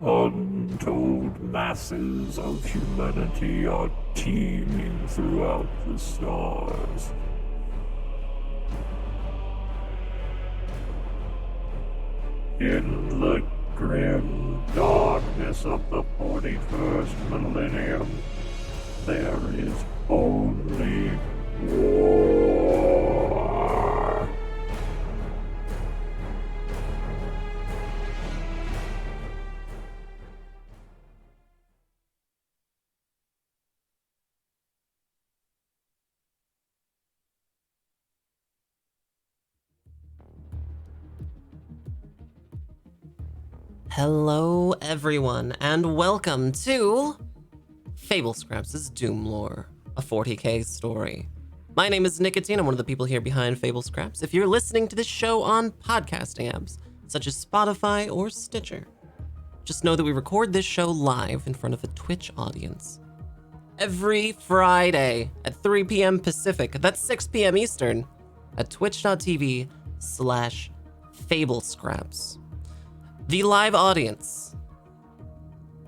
Untold masses of humanity are teeming throughout the stars. In the grim darkness of the 41st millennium, there is only war. Hello, everyone, and welcome to Fable Scraps' DoomLore, a 40k story. My name is Nicotine. I'm one of the people here behind Fable Scraps. If you're listening to this show on podcasting apps, such as Spotify or Stitcher, just know that we record this show live in front of a Twitch audience every Friday at 3 p.m. Pacific, that's 6 p.m. Eastern, at twitch.tv/FableScraps. The live audience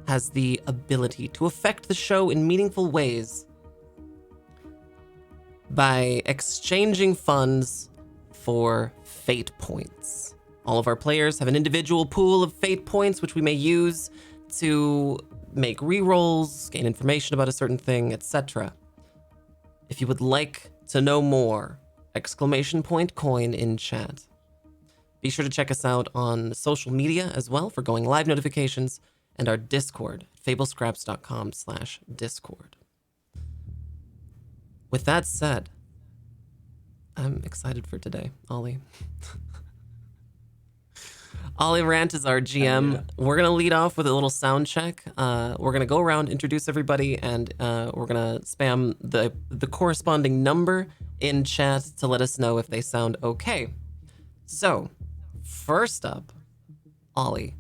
has the ability to affect the show in meaningful ways by exchanging funds for fate points. All of our players have an individual pool of fate points which we may use to make rerolls, gain information about a certain thing, etc. If you would like to know more, !coin in chat. Be sure to check us out on social media as well for going live notifications and our Discord, fablescraps.com/Discord. With that said, I'm excited for today, Ollie. Ollie Rant is our GM. Yeah. We're going to lead off with a little sound check. We're going to go around, introduce everybody, and we're going to spam the corresponding number in chat to let us know if they sound okay. So, first up, Ollie.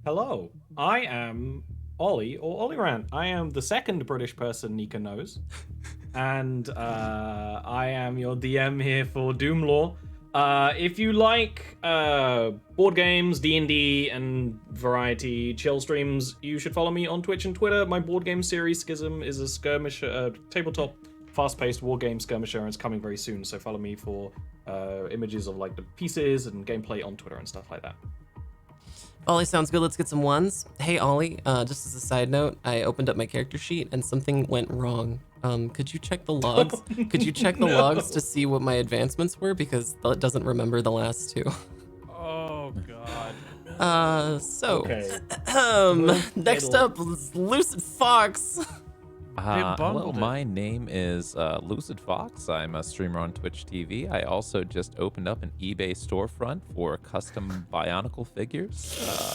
Hello, I am Ollie, or Ollie Rant. I am the second British person Nika knows. And I am your DM here for DoomLore. If you like board games, D&D, and variety chill streams, you should follow me on Twitch and Twitter. My board game series, Schism, is a skirmisher, tabletop fast-paced war game skirmisher, and it's coming very soon, so follow me for images of like the pieces and gameplay on Twitter and stuff like that. Ollie, sounds good. Let's get some ones. Hey, Ollie, just as a side note, I opened up my character sheet and something went wrong. Could you check the logs? Could you check the logs to see what my advancements were? Because it doesn't remember the last two. Oh, God. Okay. Next up is Lucid Fox. Hello, my name is Lucid Fox. I'm a streamer on Twitch TV. I also just opened up an eBay storefront for custom Bionicle figures.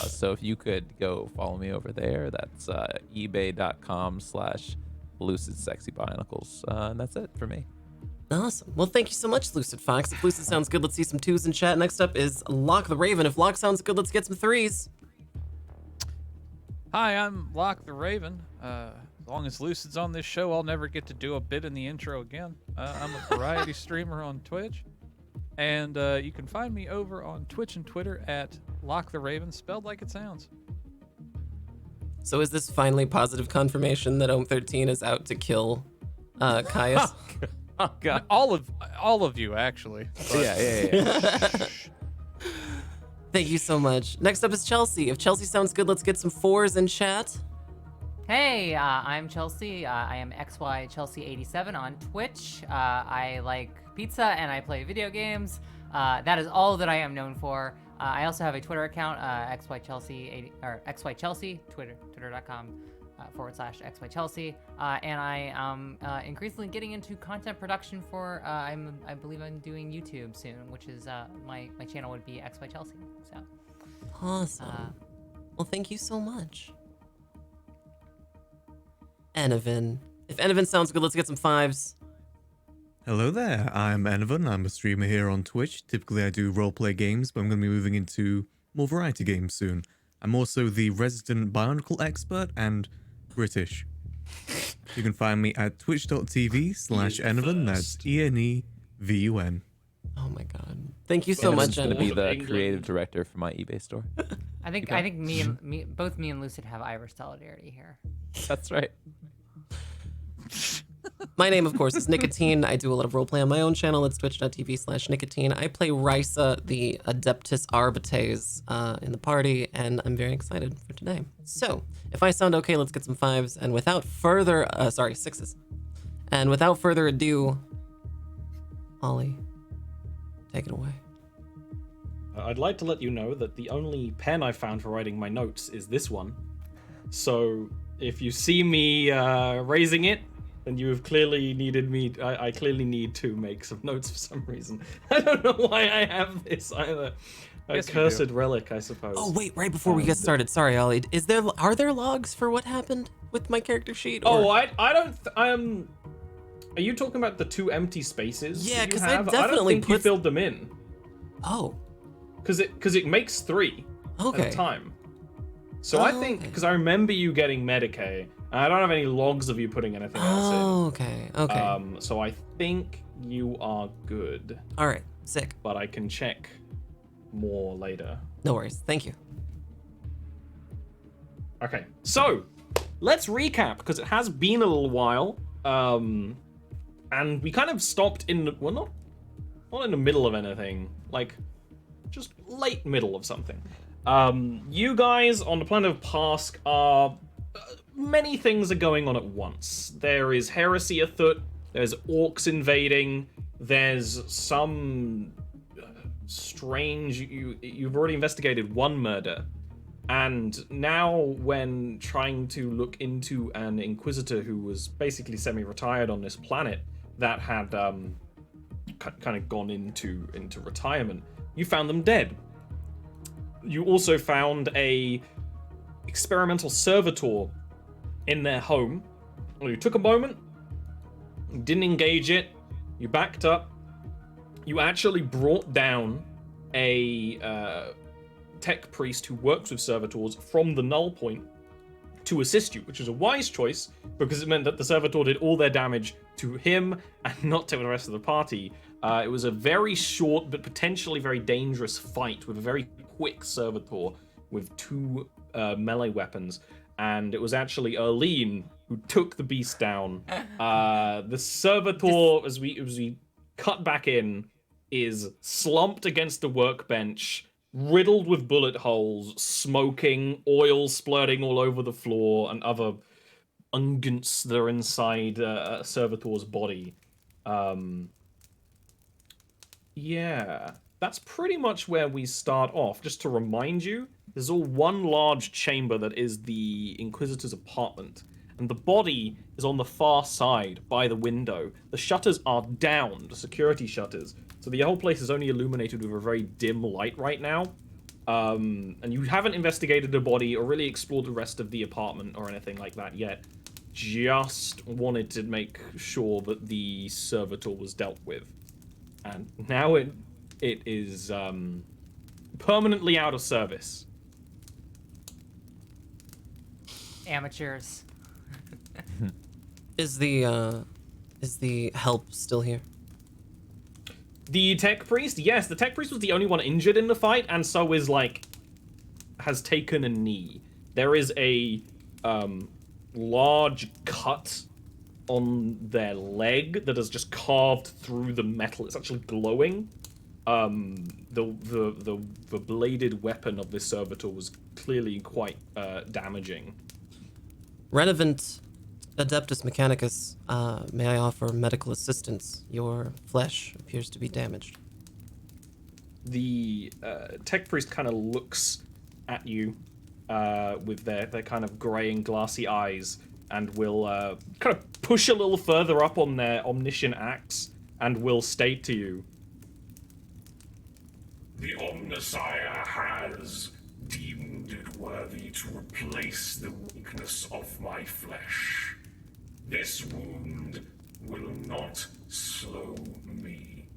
So if you could go follow me over there, that's ebay.com/LucidSexyBionicles. And that's it for me. Awesome. Well, thank you so much, Lucid Fox. If Lucid sounds good, let's see some twos in chat. Next up is Lock the Raven. If Lock sounds good, let's get some threes. Hi, I'm Lock the Raven. As long as Lucid's on this show, I'll never get to do a bit in the intro again. I'm a variety streamer on Twitch, and you can find me over on Twitch and Twitter at Lock the Raven, spelled like it sounds. So is this finally positive confirmation that Ohm13 is out to kill Caius? Oh God! All of you, actually. Yeah. Thank you so much. Next up is Chelsea. If Chelsea sounds good, let's get some fours in chat. Hey, I'm Chelsea. I am XYChelsea87 on Twitch. I like pizza and I play video games. That is all that I am known for. I also have a Twitter account, XYChelsea80 or XYChelsea, twitter.com/XYChelsea. And I am increasingly getting into content production for. I believe I'm doing YouTube soon, which is my channel would be XYChelsea. So. Awesome. Well, thank you so much. Enovan. If Enovan sounds good, let's get some fives. Hello there, I'm Enovan. I'm a streamer here on Twitch. Typically I do roleplay games, but I'm going to be moving into more variety games soon. I'm also the resident Bionicle expert and British. You can find me at twitch.tv/Enovan, that's ENEVUN. Oh my god. Thank you so much, I'm going to be the England. creative director for my eBay store. I think both me and Lucid have Irish solidarity here. That's right. My name, of course, is Nicotine. I do a lot of roleplay on my own channel. It's twitch.tv/Nicotine. I play Risa, the Adeptus Arbites, in the party, and I'm very excited for today. So, if I sound okay, let's get some 5s. And without further, 6s. And without further ado, Ollie, take it away. I'd like to let you know that the only pen I found for writing my notes is this one. So if you see me raising it, then you have clearly needed me. I clearly need to make some notes for some reason. I don't know why I have this either. A cursed relic, I suppose. Oh wait, right before we get started, sorry, Ollie. Are there logs for what happened with my character sheet? Or... Oh, I don't. Are you talking about the 2 empty spaces? Yeah, because I I definitely I don't think put... you filled them in. Oh. Because it makes 3 at a time. So I think, because I remember you getting Medicaid, and I don't have any logs of you putting anything else in. Oh, okay. So I think you are good. All right, sick. But I can check more later. No worries, thank you. Okay, so let's recap, because it has been a little while. And we kind of stopped in the, well, not in the middle of anything, like just late middle of something. You guys on the planet of Pask are many things are going on at once. There is heresy afoot. There's orcs invading. There's some strange. You've already investigated one murder, and now when trying to look into an inquisitor who was basically semi-retired on this planet that had kind of gone into retirement, you found them dead. You also found a experimental servitor in their home. Well, you took a moment, didn't engage it, you backed up, you actually brought down a tech priest who works with servitors from the null point to assist you, which is a wise choice because it meant that the servitor did all their damage to him and not to the rest of the party. It was a very short but potentially very dangerous fight with a very quick servitor with 2 melee weapons, and it was actually Erlene who took the beast down. The servitor, as we cut back in, is slumped against the workbench, riddled with bullet holes, smoking, oil splurting all over the floor, and other unguents that are inside a servitor's body. Yeah, that's pretty much where we start off. Just to remind you, there's all one large chamber that is the Inquisitor's apartment, and the body is on the far side by the window. The shutters are down, the security shutters, so the whole place is only illuminated with a very dim light right now. And you haven't investigated the body or really explored the rest of the apartment or anything like that yet. Just wanted to make sure that the servitor was dealt with. And now it is permanently out of service. Amateurs. Is the help still here? The tech priest? Yes, the tech priest was the only one injured in the fight, and so is, has taken a knee. There is a, large cut on their leg that has just carved through the metal. It's actually glowing. The bladed weapon of this servitor was clearly quite, damaging. Renovant Adeptus Mechanicus, may I offer medical assistance? Your flesh appears to be damaged. The tech priest kind of looks at you with their kind of grey and glassy eyes, and will kind of push a little further up on their omniscient axe, and will state to you, The Omnissiah has deemed it worthy to replace the weakness of my flesh. This wound will not slow me.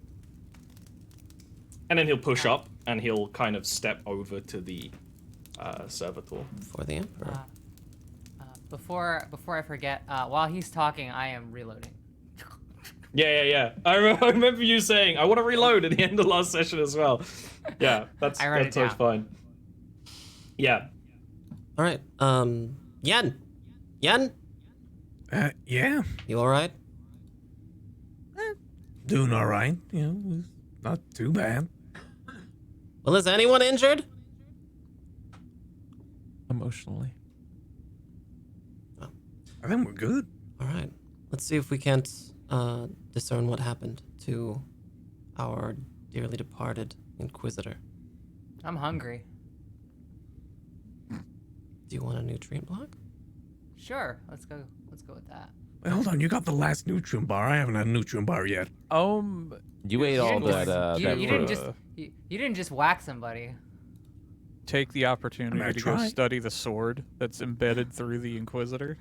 and then he'll push up, and he'll kind of step over to the servitor. For the Emperor. Before I forget, while he's talking, I am reloading. Yeah. I remember you saying, I want to reload at the end of last session as well. Yeah, that's totally fine. Yeah. All right. Yen. Yen, Yeah, you all right? doing all right. You know, it's not too bad. Well, is anyone injured? Emotionally. I think we're good. All right. Let's see if we can't discern what happened to our dearly departed Inquisitor. I'm hungry. Do you want a nutrient block? Sure, let's go with that. Wait, hold on. You got the last nutrient bar. I haven't had a nutrient bar yet. You ate all that. You didn't just whack somebody. Take the opportunity I to go tried. study the sword that's embedded through the Inquisitor.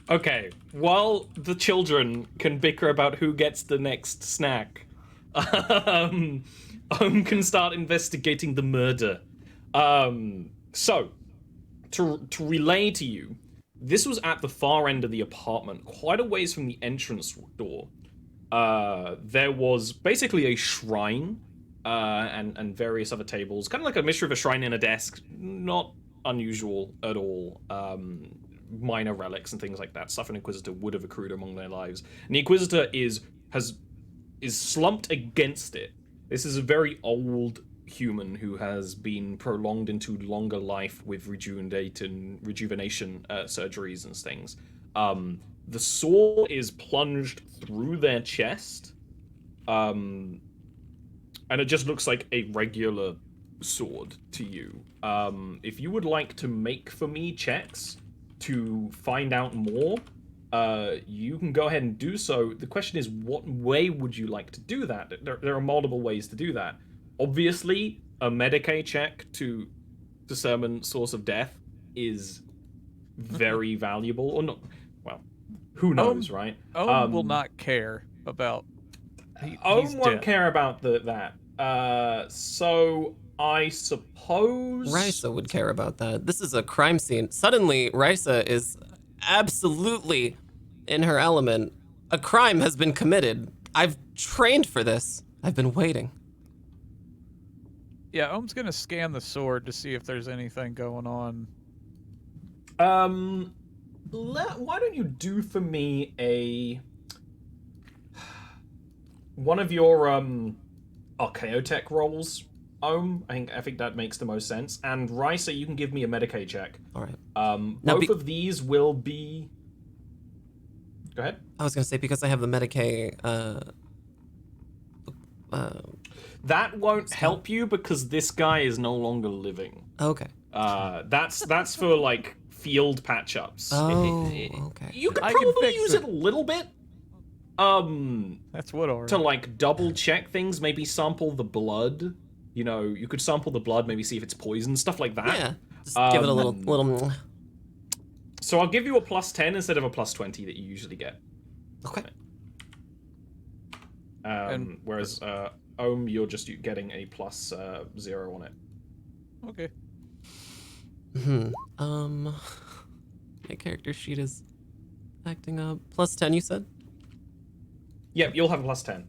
Okay, while the children can bicker about who gets the next snack, can start investigating the murder. So, to relay to you, this was at the far end of the apartment, quite a ways from the entrance door. There was basically a shrine, and various other tables, kind of like a mixture of a shrine and a desk, not unusual at all. Minor relics and things like that, stuff an Inquisitor would have accrued among their lives. And the Inquisitor is slumped against it. This is a very old human who has been prolonged into longer life with rejuvenation surgeries and things. The sword is plunged through their chest, and it just looks like a regular sword to you. If you would like to make for me checks to find out more, you can go ahead and do so. The question is, what way would you like to do that? There are multiple ways to do that. Obviously, a Medicae check to determine source of death is very valuable. Or not, well, who knows, right? Owen will not care about... Owen won't care about that. So I suppose... Risa would care about that. This is a crime scene. Suddenly, Risa is absolutely in her element. A crime has been committed. I've trained for this. I've been waiting. Yeah, Ohm's gonna scan the sword to see if there's anything going on. Why don't you do for me one of your Archaeotech rolls, Ohm? I think that makes the most sense. And Risa, you can give me a Medicae check. All right. Both of these will be... Go ahead. I was going to say, because I have the Medicae... That won't help you because this guy is no longer living. Okay. That's for, like, field patch-ups. Oh, okay. You could I can probably fix use it. it a little bit. That's what, alright. To, like, double-check things, maybe sample the blood. You know, you could sample the blood, maybe see if it's poison, stuff like that. Yeah, just give it a little... So I'll give you a +10 instead of a +20 that you usually get. Okay. Whereas Ohm, you're just getting a +0 on it. Okay. My character sheet is acting up. +10, you said? Yep, you'll have a +10.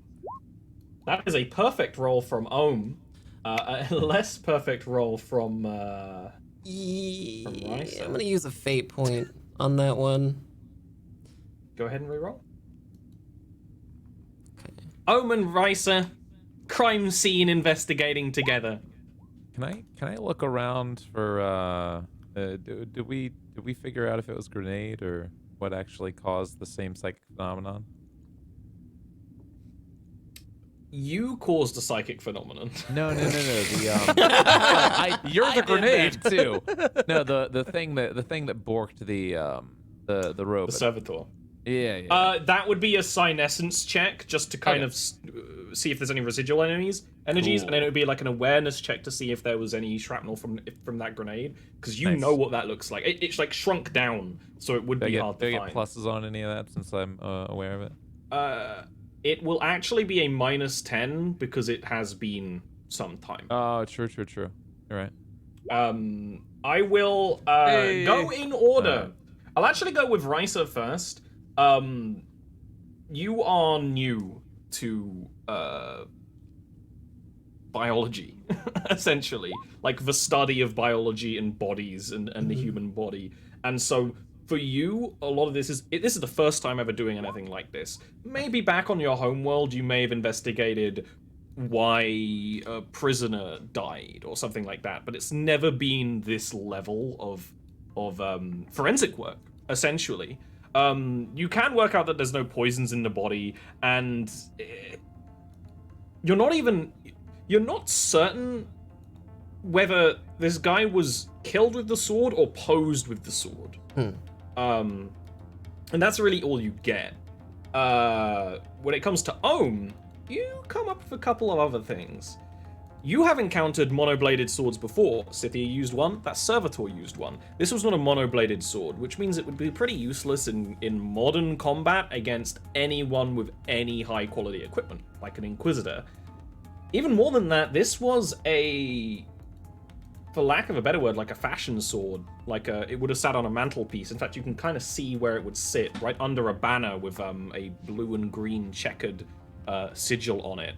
That is a perfect roll from Ohm. A less perfect roll from Risa. I'm gonna use a fate point on that one. Go ahead and reroll. Okay. Ohm and Risa, crime scene investigating together. Can I look around for did we figure out if it was grenade or what actually caused the same psychic phenomenon? You caused a psychic phenomenon. No. You're the grenade. that too. No, the thing that borked the robot. The servitor. Yeah. That would be a senescence check, just to kind of see if there's any residual energies, Cool. and then it would be like an awareness check to see if there was any shrapnel from that grenade, because you Nice. know what that looks like. It's like shrunk down, so it would be hard do I to get find. pluses on any of that since I'm aware of it? It will actually be a -10 because it has been some time. Oh, true. You're right. I will go in order. I'll actually go with Risa first. You are new to biology, essentially, like the study of biology and bodies and the human body. And so for you, a lot of this is the first time ever doing anything like this. Maybe back on your homeworld, you may have investigated why a prisoner died or something like that, but it's never been this level of forensic work, essentially. You can work out that there's no poisons in the body, and you're not certain whether this guy was killed with the sword or posed with the sword. And that's really all you get. When it comes to Ohm, you come up with a couple of other things. You have encountered monobladed swords before. Scythia used one, that Servitor used one. This was not a monobladed sword, which means it would be pretty useless in modern combat against anyone with any high quality equipment, like an Inquisitor. Even more than that, this was for lack of a better word, like a fashion sword. It would have sat on a mantelpiece. In fact, you can kind of see where it would sit, right under a banner with a blue and green checkered sigil on it.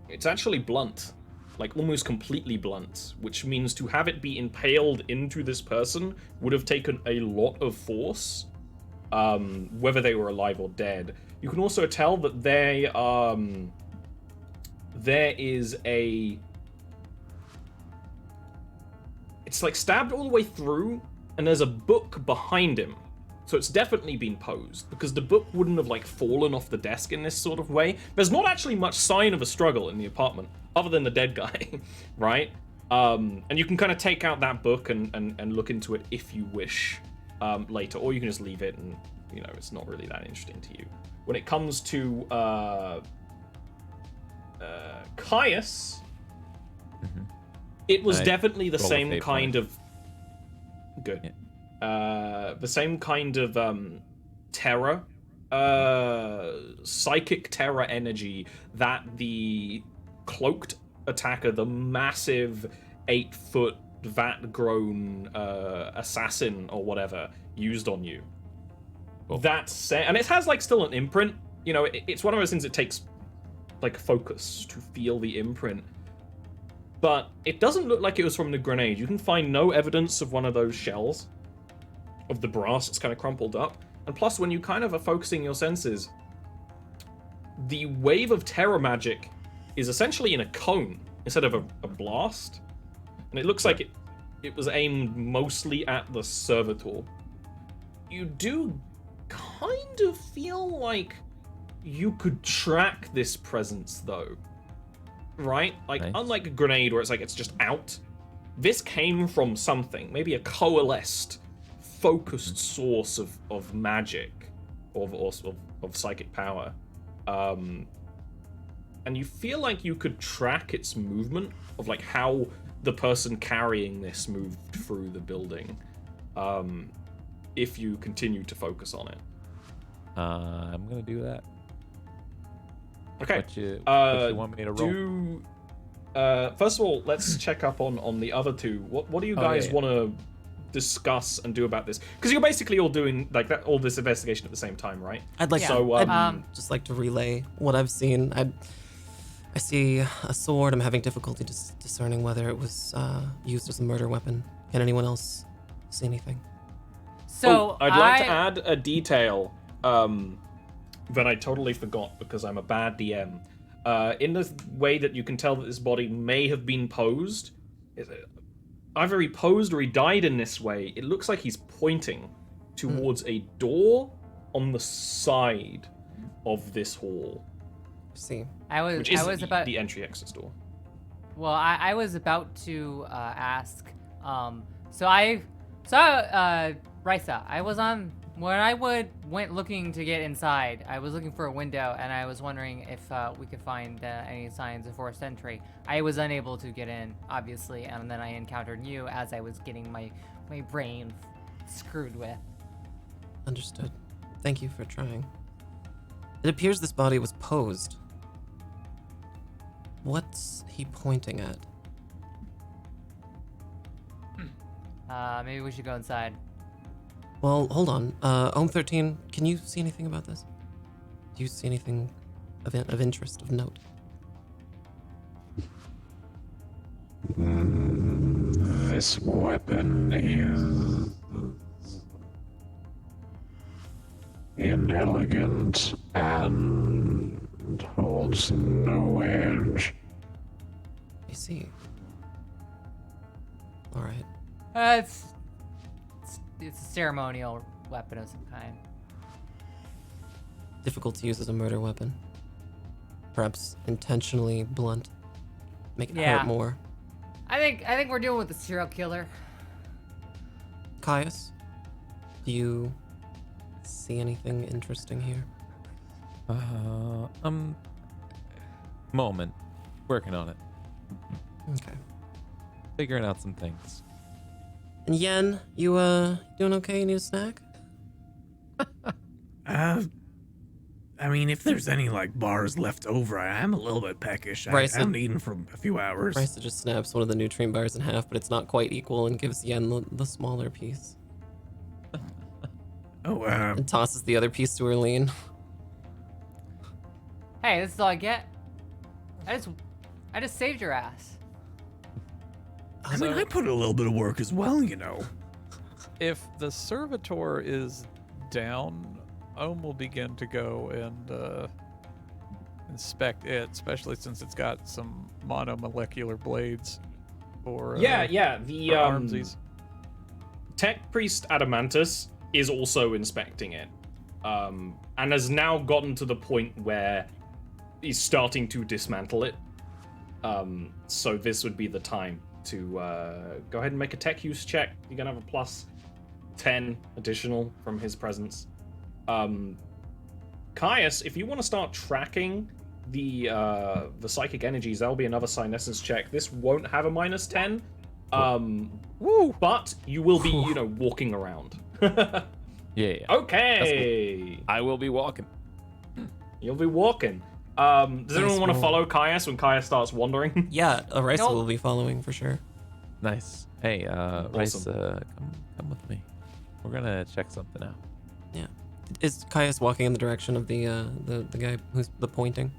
It's actually blunt, like almost completely blunt, which means to have it be impaled into this person would have taken a lot of force, whether they were alive or dead. You can also tell that there is it's like stabbed all the way through, and there's a book behind him. So it's definitely been posed, because the book wouldn't have like fallen off the desk in this sort of way. There's not actually much sign of a struggle in the apartment, other than the dead guy, right? And you can kind of take out that book and look into it if you wish later, or you can just leave it and, it's not really that interesting to you. When it comes to Caius, it was definitely the same kind of... Good. Yeah. The same kind of terror, psychic terror energy that the cloaked attacker, the massive 8-foot vat-grown assassin or whatever, used on you. Cool. That said, and it has like still an imprint. It's one of those things that takes like focus to feel the imprint. But it doesn't look like it was from the grenade. You can find no evidence of one of those shells, of the brass that's kind of crumpled up. And plus, when you kind of are focusing your senses, the wave of terror magic is essentially in a cone instead of a blast. And it looks like it was aimed mostly at the Servitor. You do kind of feel like you could track this presence, though. Right? Like, nice. Unlike a grenade where it's just out, this came from something, maybe a coalesced, focused source of magic, of psychic power. And you feel like you could track its movement, of like how the person carrying this moved through the building, if you continue to focus on it. I'm gonna do that. Okay. What you want me to roll? First of all, let's check up on the other two. What do you guys want to discuss and do about this? Because you're basically all doing like that, all this investigation at the same time, right? I'd like I'd just like to relay what I've seen. I see a sword. I'm having difficulty discerning whether it was used as a murder weapon. Can anyone else see anything? So I'd like to add a detail that I totally forgot because I'm a bad DM. In the way that you can tell that this body may have been posed, either he posed or he died in this way. It looks like he's pointing towards a door on the side of this hall. See, which is the entry-exit door. Well, I was about to ask. Raisa, when I went looking to get inside, I was looking for a window, and I was wondering if we could find any signs of forced entry. I was unable to get in, obviously, and then I encountered you as I was getting my brain screwed with. Understood. Thank you for trying. It appears this body was posed. What's he pointing at? Maybe we should go inside. Well, hold on. Ohm 13, can you see anything about this? Do you see anything of interest, of note? This weapon is inelegant and holds no edge. I see. All right. It's a ceremonial weapon of some kind. Difficult to use as a murder weapon. Perhaps intentionally blunt. Make it hurt more. I think we're dealing with a serial killer. Caius, do you see anything interesting here? Moment. Working on it. Okay. Figuring out some things. And Yen, you doing okay? You need a snack? I mean, if there's any like bars left over, I am a little bit peckish. I haven't eaten for a few hours. Raisa just snaps one of the nutrient bars in half, but it's not quite equal, and gives Yen the smaller piece. And tosses the other piece to Erlene. Hey, this is all I get. I just saved your ass. I mean, I put a little bit of work as well, you know. If the servitor is down, Ohm will begin to go and inspect it, especially since it's got some monomolecular blades for The armsies. Tech Priest Adamantus is also inspecting it, and has now gotten to the point where he's starting to dismantle it. So this would be the time to go ahead and make a tech use check. You're gonna have a plus 10 additional from his presence. Caius, if you want to start tracking the psychic energies, that'll be another Psynescence check. This won't have a minus 10. But you will be, walking around. Yeah. Okay. I will be walking. You'll be walking. Does anyone want to follow Caius when Caius starts wandering? Yeah, Raisa will be following for sure. Nice. Hey, Raisa, come with me. We're gonna check something out. Yeah. Is Caius walking in the direction of the guy who's the pointing?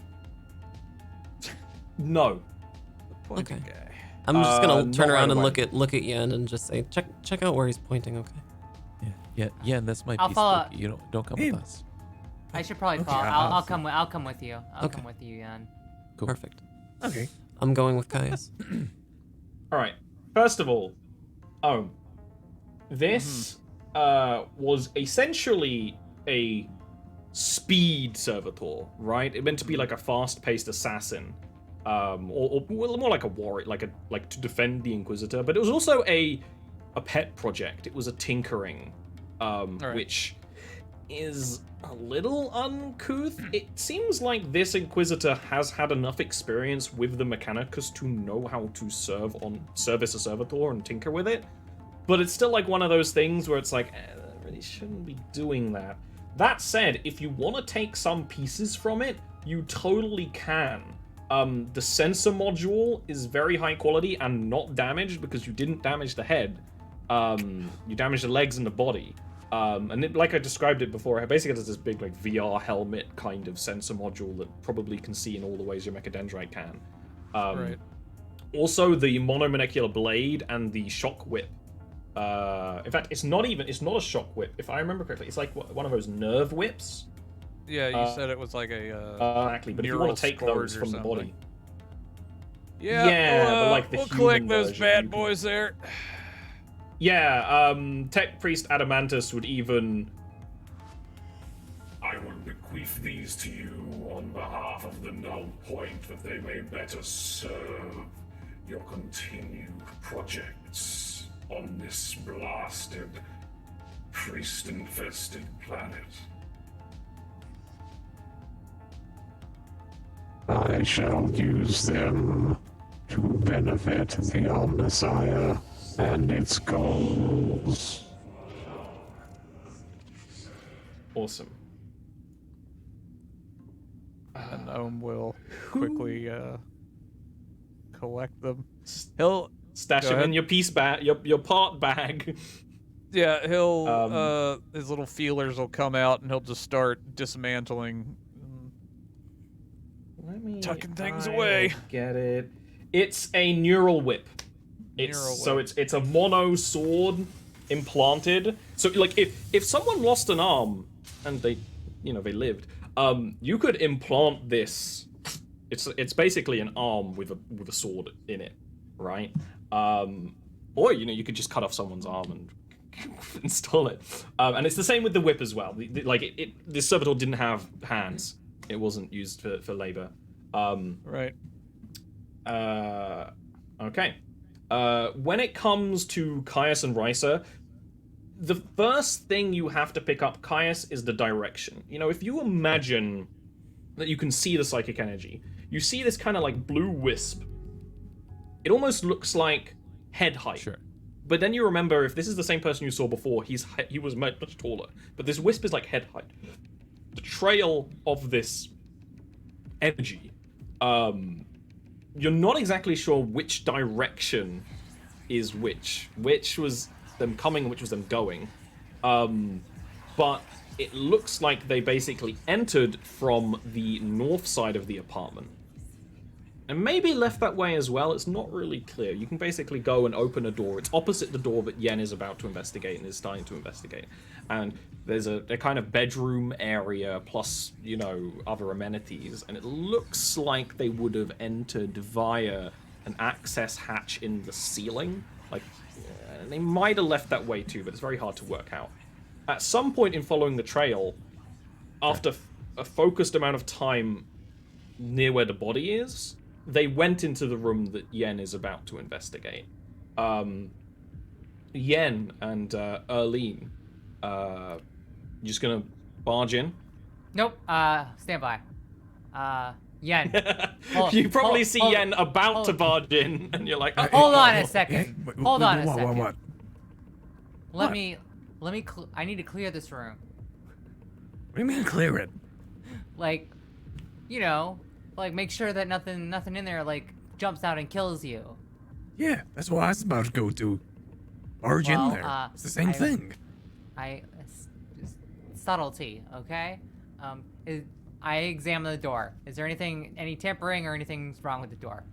No. Okay. I'm just gonna turn around and look at Yen and just say, check out where he's pointing. Okay. Yeah, and this might I'll be follow. spooky. You don't come with us. I should probably follow. I'll come with you. I'll come with you, Yen. Cool. Perfect. Okay. I'm going with Caius. All right. First of all, this was essentially a speed servitor, right? It meant to be like a fast-paced assassin, or more like a warrior, like to defend the Inquisitor. But it was also a pet project. It was a tinkering, which is a little uncouth. It seems like this Inquisitor has had enough experience with the Mechanicus to know how to service a servitor and tinker with it. But it's still like one of those things where it's like, I really shouldn't be doing that. That said, if you want to take some pieces from it, you totally can. The sensor module is very high quality and not damaged because you didn't damage the head. You damaged the legs and the body. And it, like I described it before, it basically has this big like VR helmet kind of sensor module that probably can see in all the ways your Mechadendrite can. Right. Also, the monomolecular blade and the shock whip. In fact, it's not a shock whip. If I remember correctly, it's like one of those nerve whips. Yeah, you said it was like a exactly. But if you want to take those from the body, yeah, but like the we'll human collect those version, bad you can- boys there. Yeah, Tech Priest Adamantus would even. I will bequeath these to you on behalf of the null point that they may better serve your continued projects on this blasted, priest-infested planet. I shall use them to benefit the Omnissiah and its goals. Awesome. And Ohm will quickly collect them. He'll Stash Go them ahead. in your piece bag, your part bag. Yeah, he'll his little feelers will come out and he'll just start dismantling, Let me tucking things I away. Get it. It's a neural whip. Neural whip. It's a mono sword implanted. So like if someone lost an arm and they lived, you could implant this. It's basically an arm with a sword in it, right? Or you could just cut off someone's arm and install it. And it's the same with the whip as well. The servitor didn't have hands. It wasn't used for labor. Right. Okay. When it comes to Caius and Risa, the first thing you have to pick up, Caius, is the direction. If you imagine that you can see the psychic energy, you see this kind of like blue wisp. It almost looks like head height. Sure. But then you remember, if this is the same person you saw before, he was much taller. But this wisp is like head height. The trail of this energy, you're not exactly sure which direction is which. Which was them coming, which was them going. But it looks like they basically entered from the north side of the apartment. And maybe left that way as well. It's not really clear. You can basically go and open a door. It's opposite the door that Yen is about to investigate and is starting to investigate. And there's a kind of bedroom area plus, other amenities. And it looks like they would have entered via an access hatch in the ceiling. They might have left that way too, but it's very hard to work out. At some point in following the trail, after a focused amount of time near where the body is, they went into the room that Yen is about to investigate. Yen and Erlene, just gonna barge in? Nope. Stand by. Yen. You probably see Yen about to barge in, and you're like, Hold on a second. Hold on a second. What? Let me. I need to clear this room. What do you mean clear it? Make sure that nothing in there jumps out and kills you. Yeah, that's what I was about to go do. Barge in there. It's the same thing. It's subtlety, okay? I examine the door. Is there any tampering or anything's wrong with the door?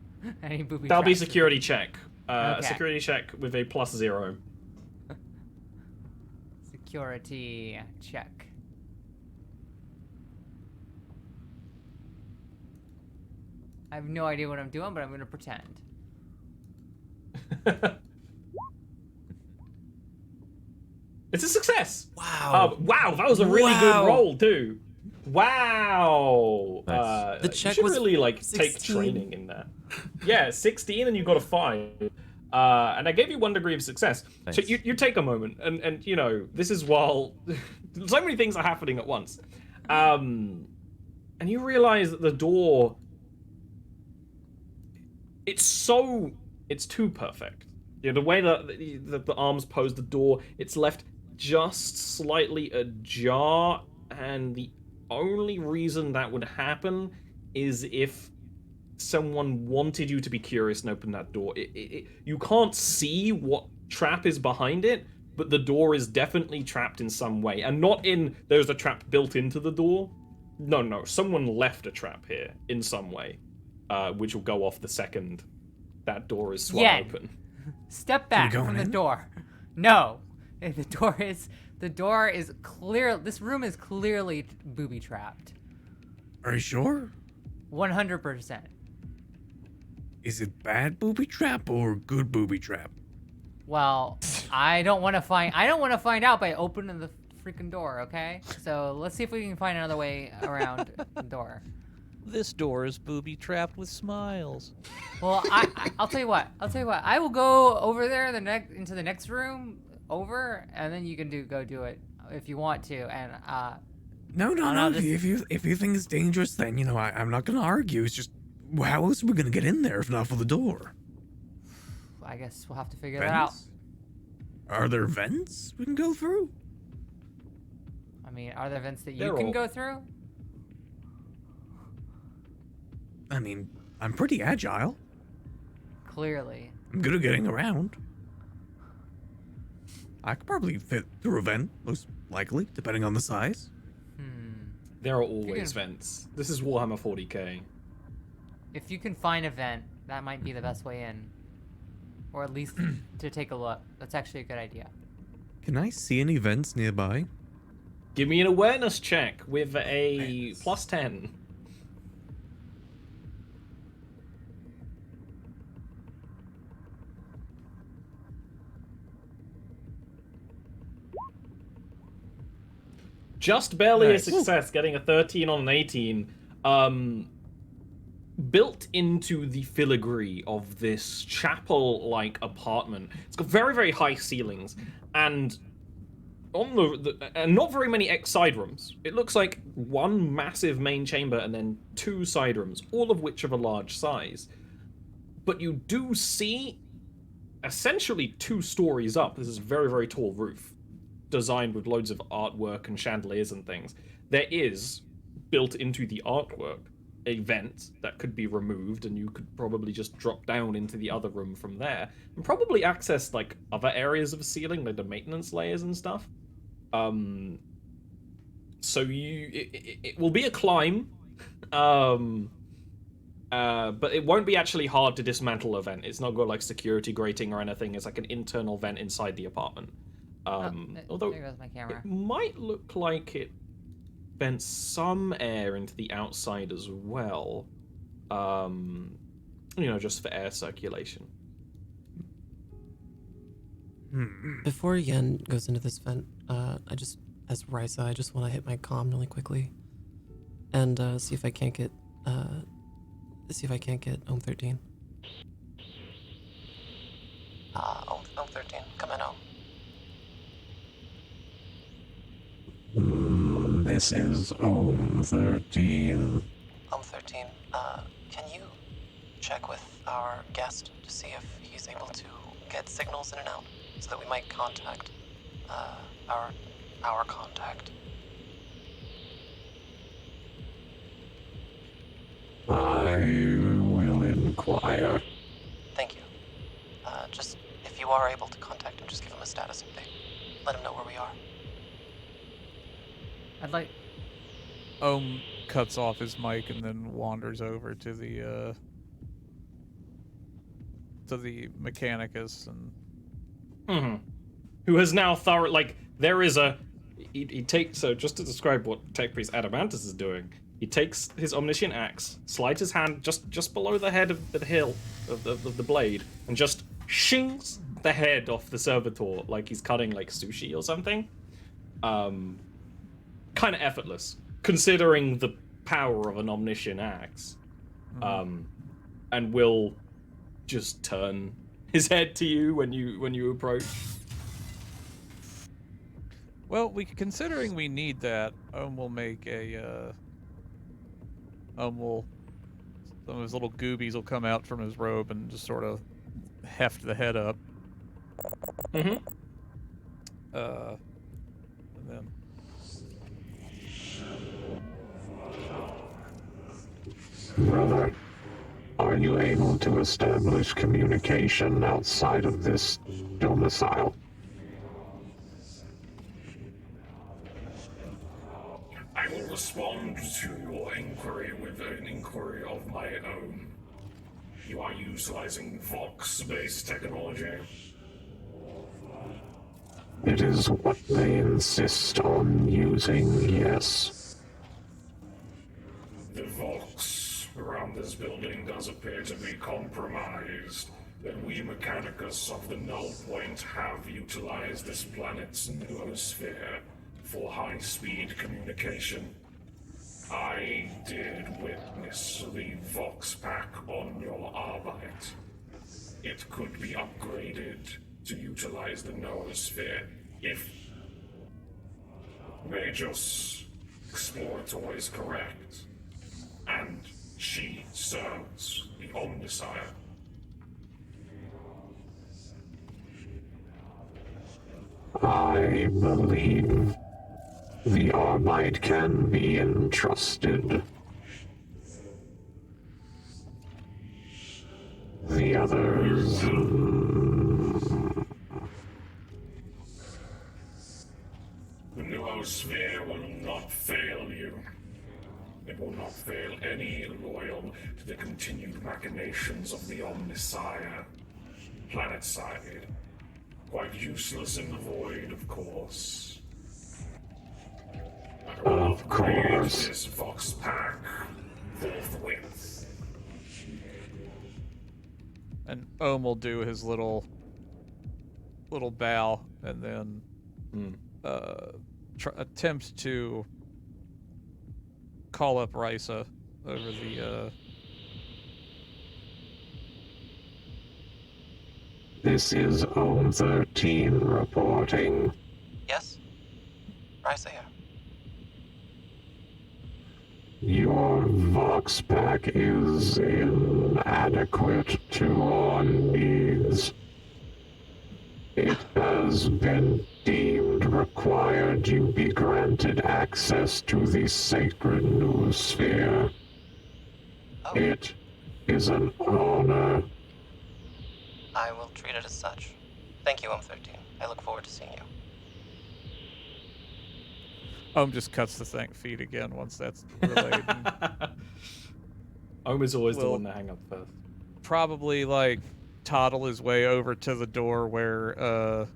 Any booby That'll be traps? security check. A Okay. security check with a +0. Security check. I have no idea what I'm doing, but I'm gonna pretend. It's a success. Wow. Wow, that was a really Wow. good roll too. Wow. Nice. The check you should was really take 16. training in that. Yeah, 16 and you got a 5. And I gave you 1 degree of success. Nice. So you take a moment and this is while so many things are happening at once. And you realize that the door, it's too perfect. The way that the arms pose the door, it's left just slightly ajar, and the only reason that would happen is if someone wanted you to be curious and open that door. You can't see what trap is behind it, but the door is definitely trapped in some way, and not in there's a trap built into the door. No, someone left a trap here in some way, which will go off the second that door is swung open. Step back going from the in? door. No, the door is clear. This room is clearly booby trapped. Are you sure? 100%. Is it bad booby trap or good booby trap? Well, I don't want to find out by opening the freaking door. Okay, so let's see if we can find another way around the door. This door is booby trapped with smiles. Well, I'll tell you what. I will go over there into the next room over, and then you can go do it if you want to. And No. this- If you think it's dangerous, then I'm not gonna argue. It's just how else are we gonna get in there if not for the door? I guess we'll have to figure that out. Vents? Are there vents we can go through? I mean, are there vents that you They're can all- go through? I mean, I'm pretty agile. Clearly. I'm good at getting around. I could probably fit through a vent, most likely, depending on the size. There are always can- vents. This is Warhammer 40k. If you can find a vent, that might be the best way in. Or at least to take a look. That's actually a good idea. Can I see any vents nearby? Give me an awareness check with a +10. Just barely Nice. a success, getting a 13 on an 18. Built into the filigree of this chapel-like apartment. It's got very, very high ceilings, and on and not very many side rooms. It looks like one massive main chamber and then 2 side rooms, all of which of a large size. But you do see, essentially 2 stories up, this is a very, very tall roof, designed with loads of artwork and chandeliers and things. There is, built into the artwork, a vent that could be removed, and you could probably just drop down into the other room from there, and probably access like other areas of the ceiling, like the maintenance layers and stuff. So it will be a climb, but it won't be actually hard to dismantle a vent. It's not got like security grating or anything. It's like an internal vent inside the apartment. Although there goes my camera. it might look like it vents some air into the outside as well. Just for air circulation. Before Yen goes into this vent, as Risa, I just want to hit my comm really quickly, and see if I can't get Ohm 13. Ohm 13, come in, Ohm. This is Ohm 13. Ohm 13, can you check with our guest to see if he's able to get signals in and out, so that we might contact our contact? I will inquire. Thank you. Just if you are able to contact him, just give him a status update. Let him know where we are. I'd like... Ohm cuts off his mic and then wanders over to the Mechanicus and Who has now there is a he takes, so just to describe what Tech Priest Adamantus is doing, he takes his omniscient axe, slides his hand just below the head of the hill of the blade, and just shings the head off the servitor like he's cutting like sushi or something. Kind of effortless, considering the power of an omniscient axe. And will just turn his head to you when you approach. well, considering we need that, Ohm will make a some of his little goobies will come out from his robe and just sort of heft the head up. And then Brother, are you able to establish communication outside of this domicile? I will respond to your inquiry with an inquiry of my own. You are utilizing Vox-based technology? It is what they insist on using, yes. The Vox around this building does appear to be compromised, but we Mechanicus of the Null Point have utilized this planet's noosphere for high-speed communication. I did witness the Vox pack on your Arbite. It could be upgraded to utilize the noosphere if Major's Explorator is correct, and she serves the Omnisire. I believe the Arbite can be entrusted. The others... The noosphere will not fail you. It will not fail any loyal to the continued machinations of the Omnisire. Planetside. Quite useless in the void, of course. Of course. This Vox Pack forthwith. And Ohm will do his little bow and then attempt to call up Risa over the This is Ohm 13 reporting. Yes? Risa here. Your Vox Pack is inadequate to our needs. It has been deemed required you be granted access to the sacred noosphere. Oh. It is an honor. I will treat it as such. Thank you, M13. I look forward to seeing you. Ohm just cuts the feed again once that's relayed. Ohm is always the Will- one to hang up first. Probably like toddle his way over to the door where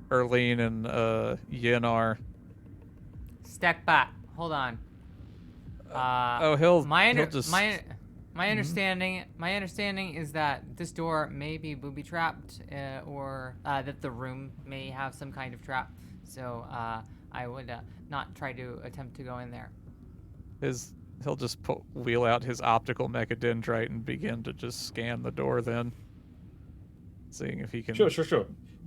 Erlene and Yin are. Stack back. Hold on. He'll just My understanding is that this door may be booby trapped, or that the room may have some kind of trap. So I would not try to attempt to go in there. He'll just wheel out his optical mechadendrite and begin to just scan the door then. Seeing if he can Sure. look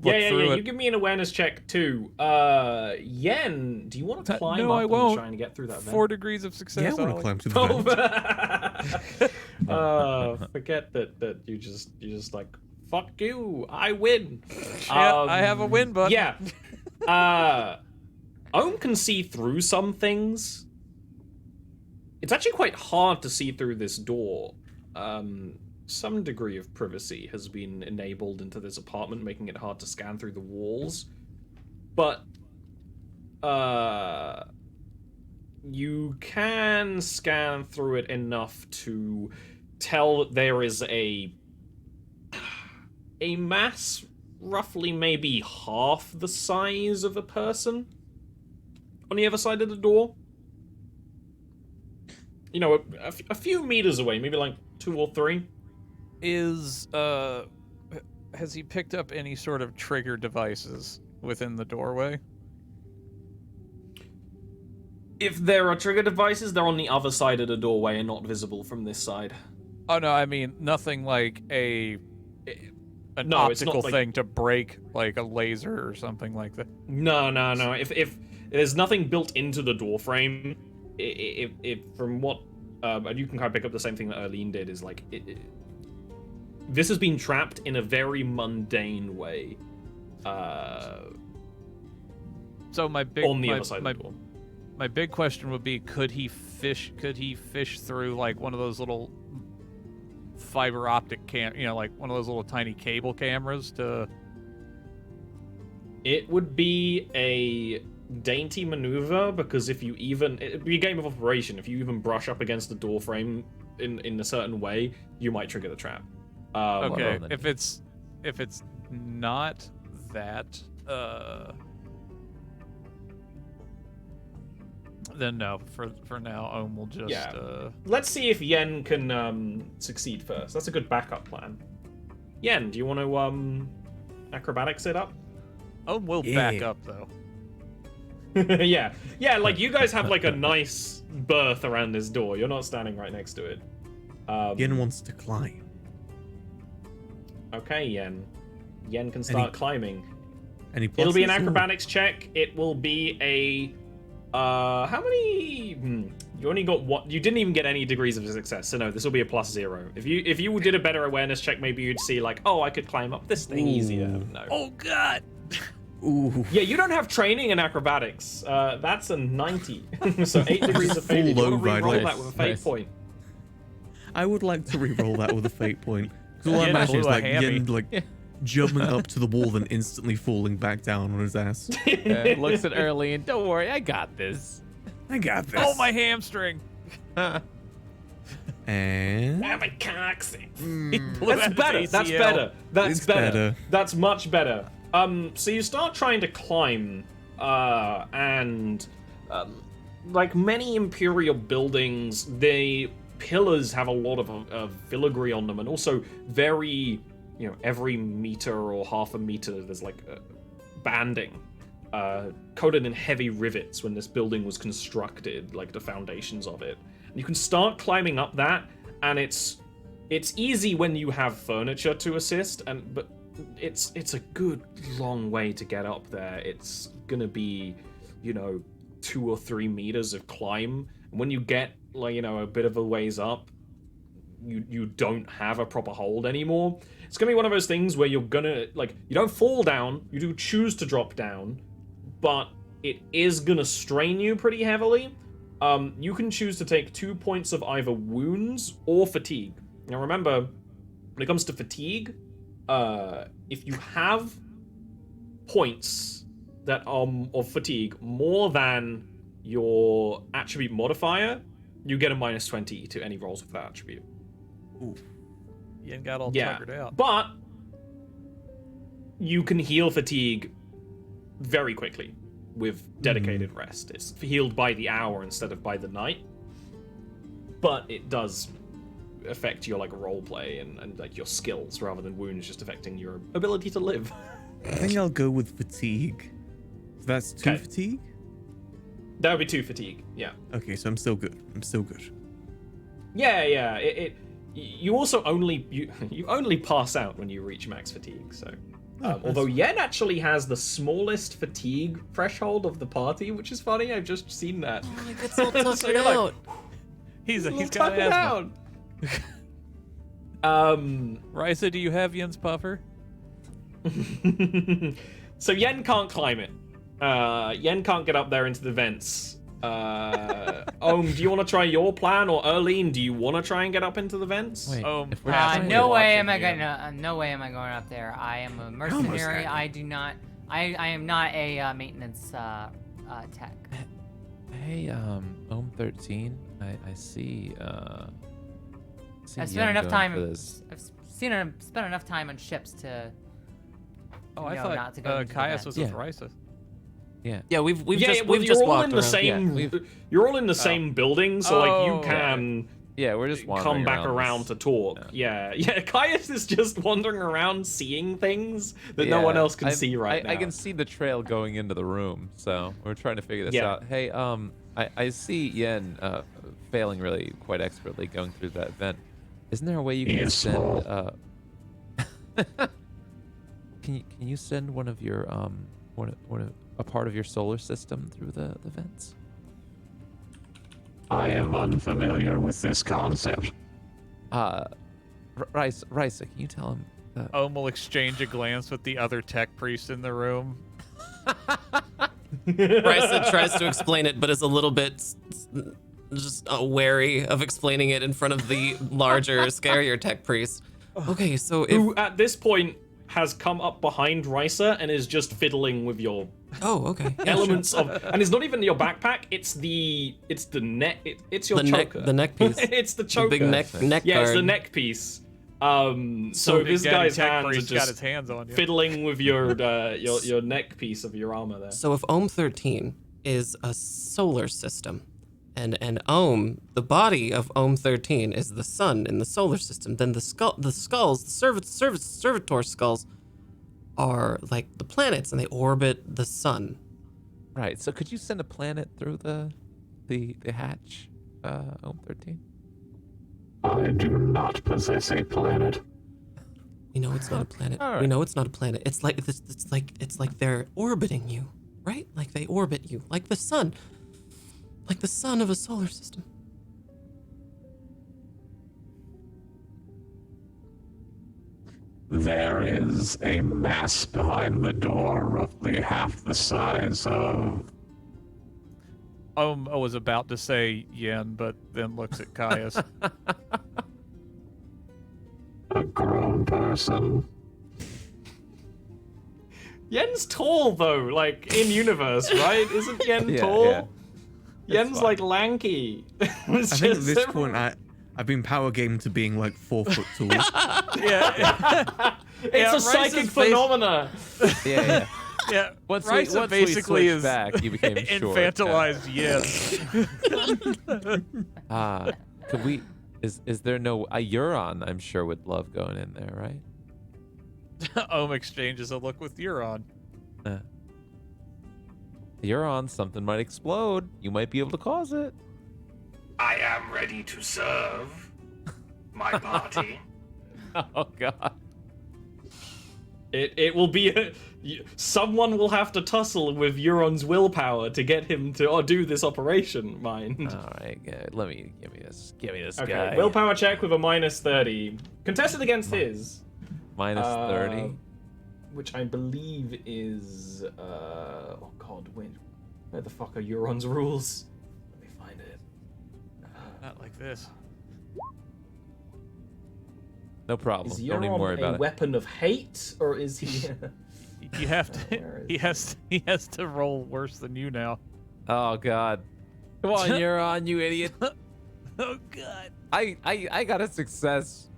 Yeah. through it. You give me an awareness check too. Yen, do you want to climb no, up I and won't. try and get through that vent? 4 degrees of success. Yeah, I want to Ollie. climb to the vent. Forget that you just like, fuck you, I win. Yeah, I have a win button. Yeah. Ohm can see through some things. It's actually quite hard to see through this door. Some degree of privacy has been enabled into this apartment, making it hard to scan through the walls. But you can scan through it enough to tell that there is a mass roughly maybe half the size of a person on the other side of the door. You know, a few meters away, maybe like 2 or 3. Has he picked up any sort of trigger devices within the doorway? If there are trigger devices, they're on the other side of the doorway and not visible from this side. Oh no, I mean nothing like an No, it's not optical like- thing to break, like a laser or something like that. No. If there's nothing built into the door frame, if from what and you can kind of pick up the same thing that Erlene did, is like this has been trapped in a very mundane way. So my big On the other side of the door. My big question would be, could he fish through like one of those little fiber optic like one of those little tiny cable cameras to... It would be a dainty maneuver, because if you even... It'd be a game of operation. If you even brush up against the door frame in a certain way, you might trigger the trap. Okay, then. if it's not that, then no. For now, Ohm will just... Yeah. Let's see if Yen can succeed first. That's a good backup plan. Yen, do you want to acrobatics it up? Ohm will back up though. Yeah, like you guys have like a nice berth around this door. You're not standing right next to it. Yen wants to climb. Okay, Yen. Yen can start climbing. Any It'll be an pluses? Ooh. acrobatics check. It will be a... how many... You only got what? You didn't even get any degrees of success, so no, this will be a +0. If you did a better awareness check, maybe you'd see like, oh, I could climb up this thing easier. No. Oh god! Ooh. Yeah, you don't have training in acrobatics. That's a 90. So 8 degrees of failure. Do you want to Full low re-roll ride. that with a fate Nice. point? I would like to re-roll that with a fate point. Because all I Yen imagine is blew a like hammy. Yen like jumping up to the wall, then instantly falling back down on his ass. Looks at Early and don't worry, I got this. I got this. Oh, my hamstring. And Damn it, Coxie. Blew That's out his better. That's ACL. better. That's It's better. better. That's much better. So you start trying to climb, and like many Imperial buildings, the pillars have a lot of filigree on them, and also very, every meter or half a meter, there's like banding, coated in heavy rivets when this building was constructed, like the foundations of it. You can start climbing up that, and it's easy when you have furniture to assist, but it's a good long way to get up there. It's gonna be, 2 or 3 meters of climb. And when you get a bit of a ways up, you don't have a proper hold anymore. It's gonna be one of those things where you're gonna you don't fall down, you do choose to drop down, but it is gonna strain you pretty heavily. You can choose to take 2 points of either wounds or fatigue. Now remember, when it comes to fatigue, if you have points that are of fatigue more than your attribute modifier, you get a -20 to any rolls with that attribute. You ain't got all Yeah, tuckered out. but you can heal fatigue very quickly with dedicated rest. It's healed by the hour instead of by the night, but it does affect your role play and your skills rather than wounds just affecting your ability to live. I think I'll go with fatigue. So that's 2 Okay. fatigue? That would be 2 fatigue. Yeah. Okay, so I'm still good. Yeah. You also only you only pass out when you reach max fatigue. So, although Yen actually has the smallest fatigue threshold of the party, which is funny. I've just seen that. Oh, it gets all So tuckered you're like, out. He's got tuck it asthma. down. Risa, do you have Yen's puffer? So Yen can't climb it. Yen can't get up there into the vents. Do you want to try your plan, or Erlene, do you want to try and get up into the vents? Wait, if we're No way am I watching gonna. No way am I going up there. I am a mercenary. had I do not. I am not a maintenance tech. Hey, Ohm 13, I see. I've spent Yen enough going time. for this. I've spent enough time on ships to. Oh, I No, thought not to go into the Caius vents. was Yeah. with Risa. Yeah, we've Yeah, just well, we've you're just all walked in the around. same. Yeah, You're all in the same building, so Oh, you can Yeah, we're just come wandering back around this- to talk. Yeah. Caius is just wandering around, seeing things that no one Yeah, else can see right now. I can see the trail going into the room, so we're trying to figure this Yeah. out. Hey, I see Yen failing really quite expertly going through that vent. Isn't there a way you can Yes, send? sir. Can you send one of your a part of your solar system through the vents? I am unfamiliar with this concept. Risa, can you tell him? Ohm will exchange a glance with the other tech priest in the room. Risa tries to explain it, but is a little bit just wary of explaining it in front of the larger, scarier tech priest. Okay, so if Who at this point has come up behind Risa and is just fiddling with your okay, yeah, elements of, and it's not even your backpack. It's the neck. It's your the choker. neck, the neck piece, It's the the choker. big neck Yeah, it's the guard. neck piece. So this Again, guy's tech hands are priest got his just hands on you. fiddling with your neck piece of your armor there. So if Ohm 13 is a solar system, and Ohm, the body of Ohm 13 is the sun in the solar system, then the servitor skulls are like the planets, and they orbit the sun. Right. So could you send a planet through the hatch, Ohm 13? I do not possess a planet. We know it's not a planet. All We right. know it's not a planet. It's like they're orbiting you, right? Like they orbit you, like the sun of a solar system. There is a mass behind the door, roughly half the size of. Ohm was about to say Yen, but then looks at Caius. A grown person. Yen's tall though, like in universe, right? Isn't Yen Yeah, tall? yeah. Yen's like lanky. I think at this point I've been power gamed to being like 4 foot tall. It's a psychic phenomena. Yeah. Yeah, Once Risa we basically switched is back, you became short. infantilized yes. Could we? Is there no a Euron? I'm sure would love going in there, right? Ohm exchanges a look with Euron. Euron, something might explode. You might be able to cause it. I am ready to serve my party. Oh God. It will be someone will have to tussle with Euron's willpower to get him to do this operation. Mind. All right, good. Give me this Okay, guy. willpower check with a -30, contested against his. -30. Which I believe is oh God, where the fuck are Euron's rules? Let me find it. Not like this. No problem. Is Don't even worry Euron about a it. weapon of hate, or is he? You have to. Where is He has to roll worse than you now. Oh God. Come on, Euron, you idiot. Oh God. I got a success.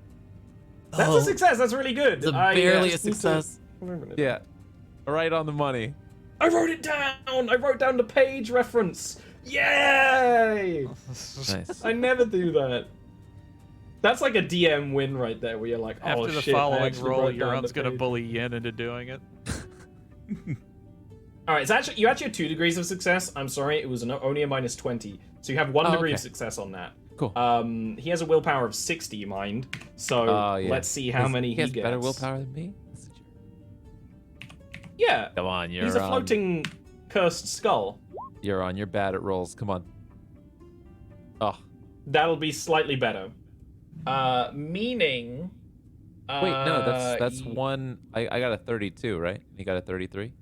That's a success. That's really good. It's barely a success. Yeah. Right on the money. I wrote it down. I wrote down the page reference. Yay! Nice. I never do that. That's like a DM win right there, where you're like, oh After the shit, I following actually roll, wrote down Euron's the gonna page. bully Yen into doing it. All right, you actually have 2 degrees of success. I'm sorry, it was only a -20, so you have 1 degree of okay. success on that. Cool. He has a willpower of 60, mind. So Yeah. let's see how many he has gets. better willpower than me. Yeah, Come on, Euron. he's a floating cursed skull. Euron, you're bad at rolls. Come on. Oh. That'll be slightly better. Meaning. Wait, no, that's one. I got a 32, right? He got a 33.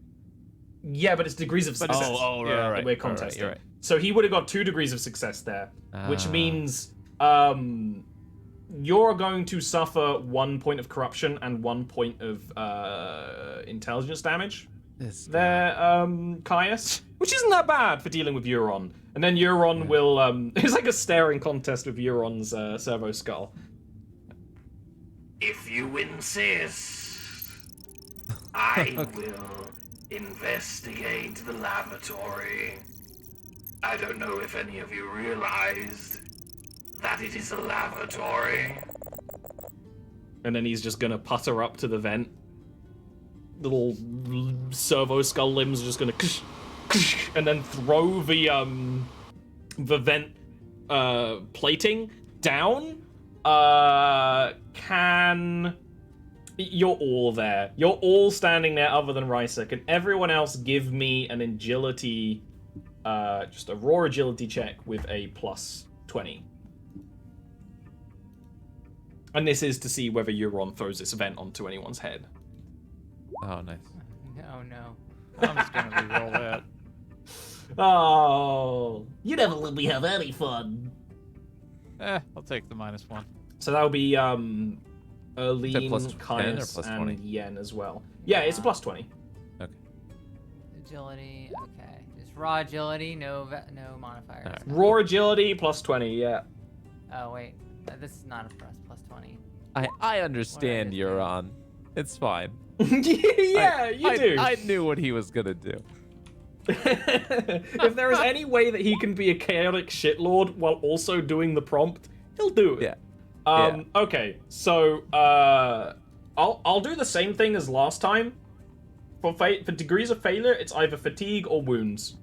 Yeah, but it's degrees of success. right, that right. we're All right, contesting. you're right. So he would have got 2 degrees of success there, which Ah. means you're going to suffer 1 point of corruption and 1 point of intelligence damage. This There, Caius, which isn't that bad for dealing with Euron. And then Euron will it's like a staring contest with Euron's servo skull. If you insist, I will investigate the lavatory. I don't know if any of you realized that it is a lavatory. And then he's just gonna putter up to the vent. Little servo skull limbs are just gonna and then throw the vent plating down. You're all there. You're all standing there other than Risa. Can everyone else give me an agility, just a raw agility check with a +20? And this is to see whether Euron throws this vent onto anyone's head. Oh, nice. Oh no. I'm just gonna re-roll that. Oh, you never let me have any fun. I'll take the -1. So that'll be Is Erlene, that plus 10 or Caius, plus and 20? Yen as well. Yeah, it's a +20. Okay. Agility. Okay. Just raw agility. No modifiers. Alright. Raw agility +20. Yeah. Oh wait. This is not a +20. I understand, What did I do? Euron. It's fine. Yeah, you do. I knew what he was gonna do. If there is any way that he can be a chaotic shitlord while also doing the prompt, he'll do it. Yeah. Okay, so I'll do the same thing as last time. For degrees of failure, it's either fatigue or wounds.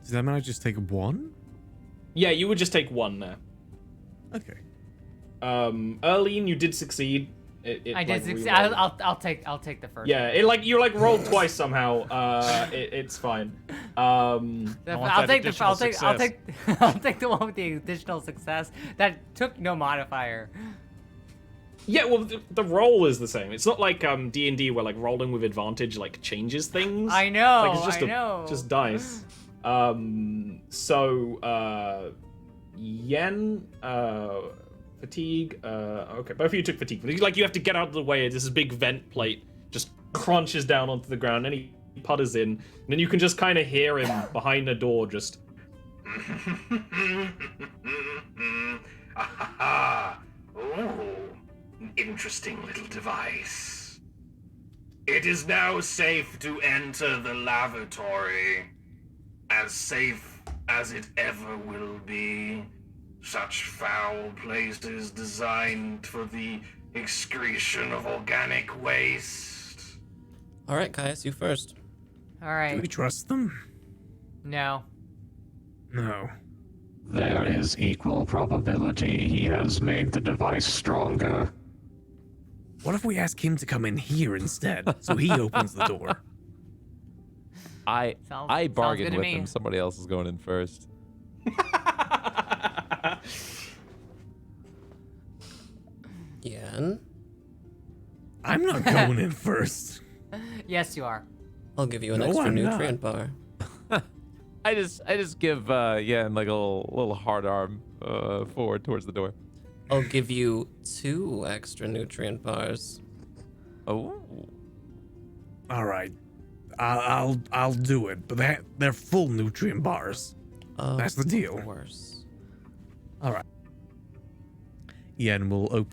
Does that mean I just take 1? Yeah, you would just take 1 there. Okay. Erlene, you did succeed. I did succeed. re-rolled. I'll take the first. Yeah, you rolled twice somehow. It's fine. One. I want I'll that take the additional success. I'll take the one with the additional success that took no modifier. Yeah, well, the roll is the same. It's not like D&D where like rolling with advantage like changes things. I know. Like it's just I know. just dice. Yen, fatigue. Okay, both of you took fatigue. Like you have to get out of the way. This is big vent plate just crunches down onto the ground, and he putters in, and then you can just kind of hear him behind the door just... Oh, interesting little device. It is now safe to enter the lavatory. As safe as it ever will be. Such foul places designed for the excretion of organic waste. All right, Caius, you first. All right. Do we trust them? No. No. There is equal probability he has made the device stronger. What if we ask him to come in here instead, so he opens the door? I Sounds bargained good to with me. him. Somebody else is going in first. Yen, I'm not going in first. Yes, you are. I'll give you an No, extra I'm not. nutrient bar. I just give Yen like a little hard arm forward towards the door. I'll give you 2 extra nutrient bars. Oh. All right, I'll do it, but they're full nutrient bars. That's the deal. Of course. All right. Yen will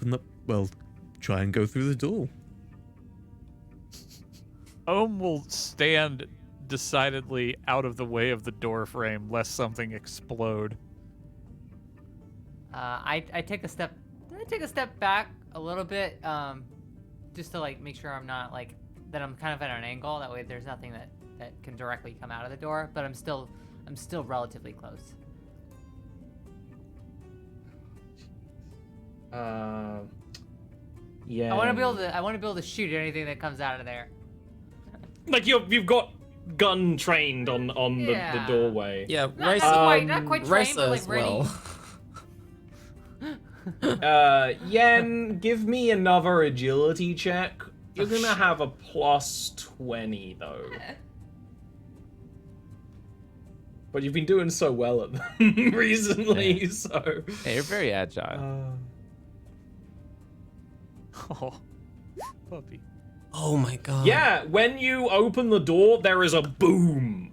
try and go through the door. Ohm will stand decidedly out of the way of the door frame lest something explode. I take a step. I take a step back a little bit, just to like make sure I'm not like that. I'm kind of at an angle. That way, there's nothing that can directly come out of the door. But I'm still relatively close. Yeah. I want to be able to shoot anything that comes out of there. Like you've got gun trained on the Yeah. doorway. Yeah, Not Risa, quite trained, Risa but like as ready. well. Yen, give me another agility check. You're gonna have a plus 20 though. But you've been doing so well at them recently, so. Hey, you're very agile. Oh, puppy. Oh my god. Yeah, when you open the door, there is a boom.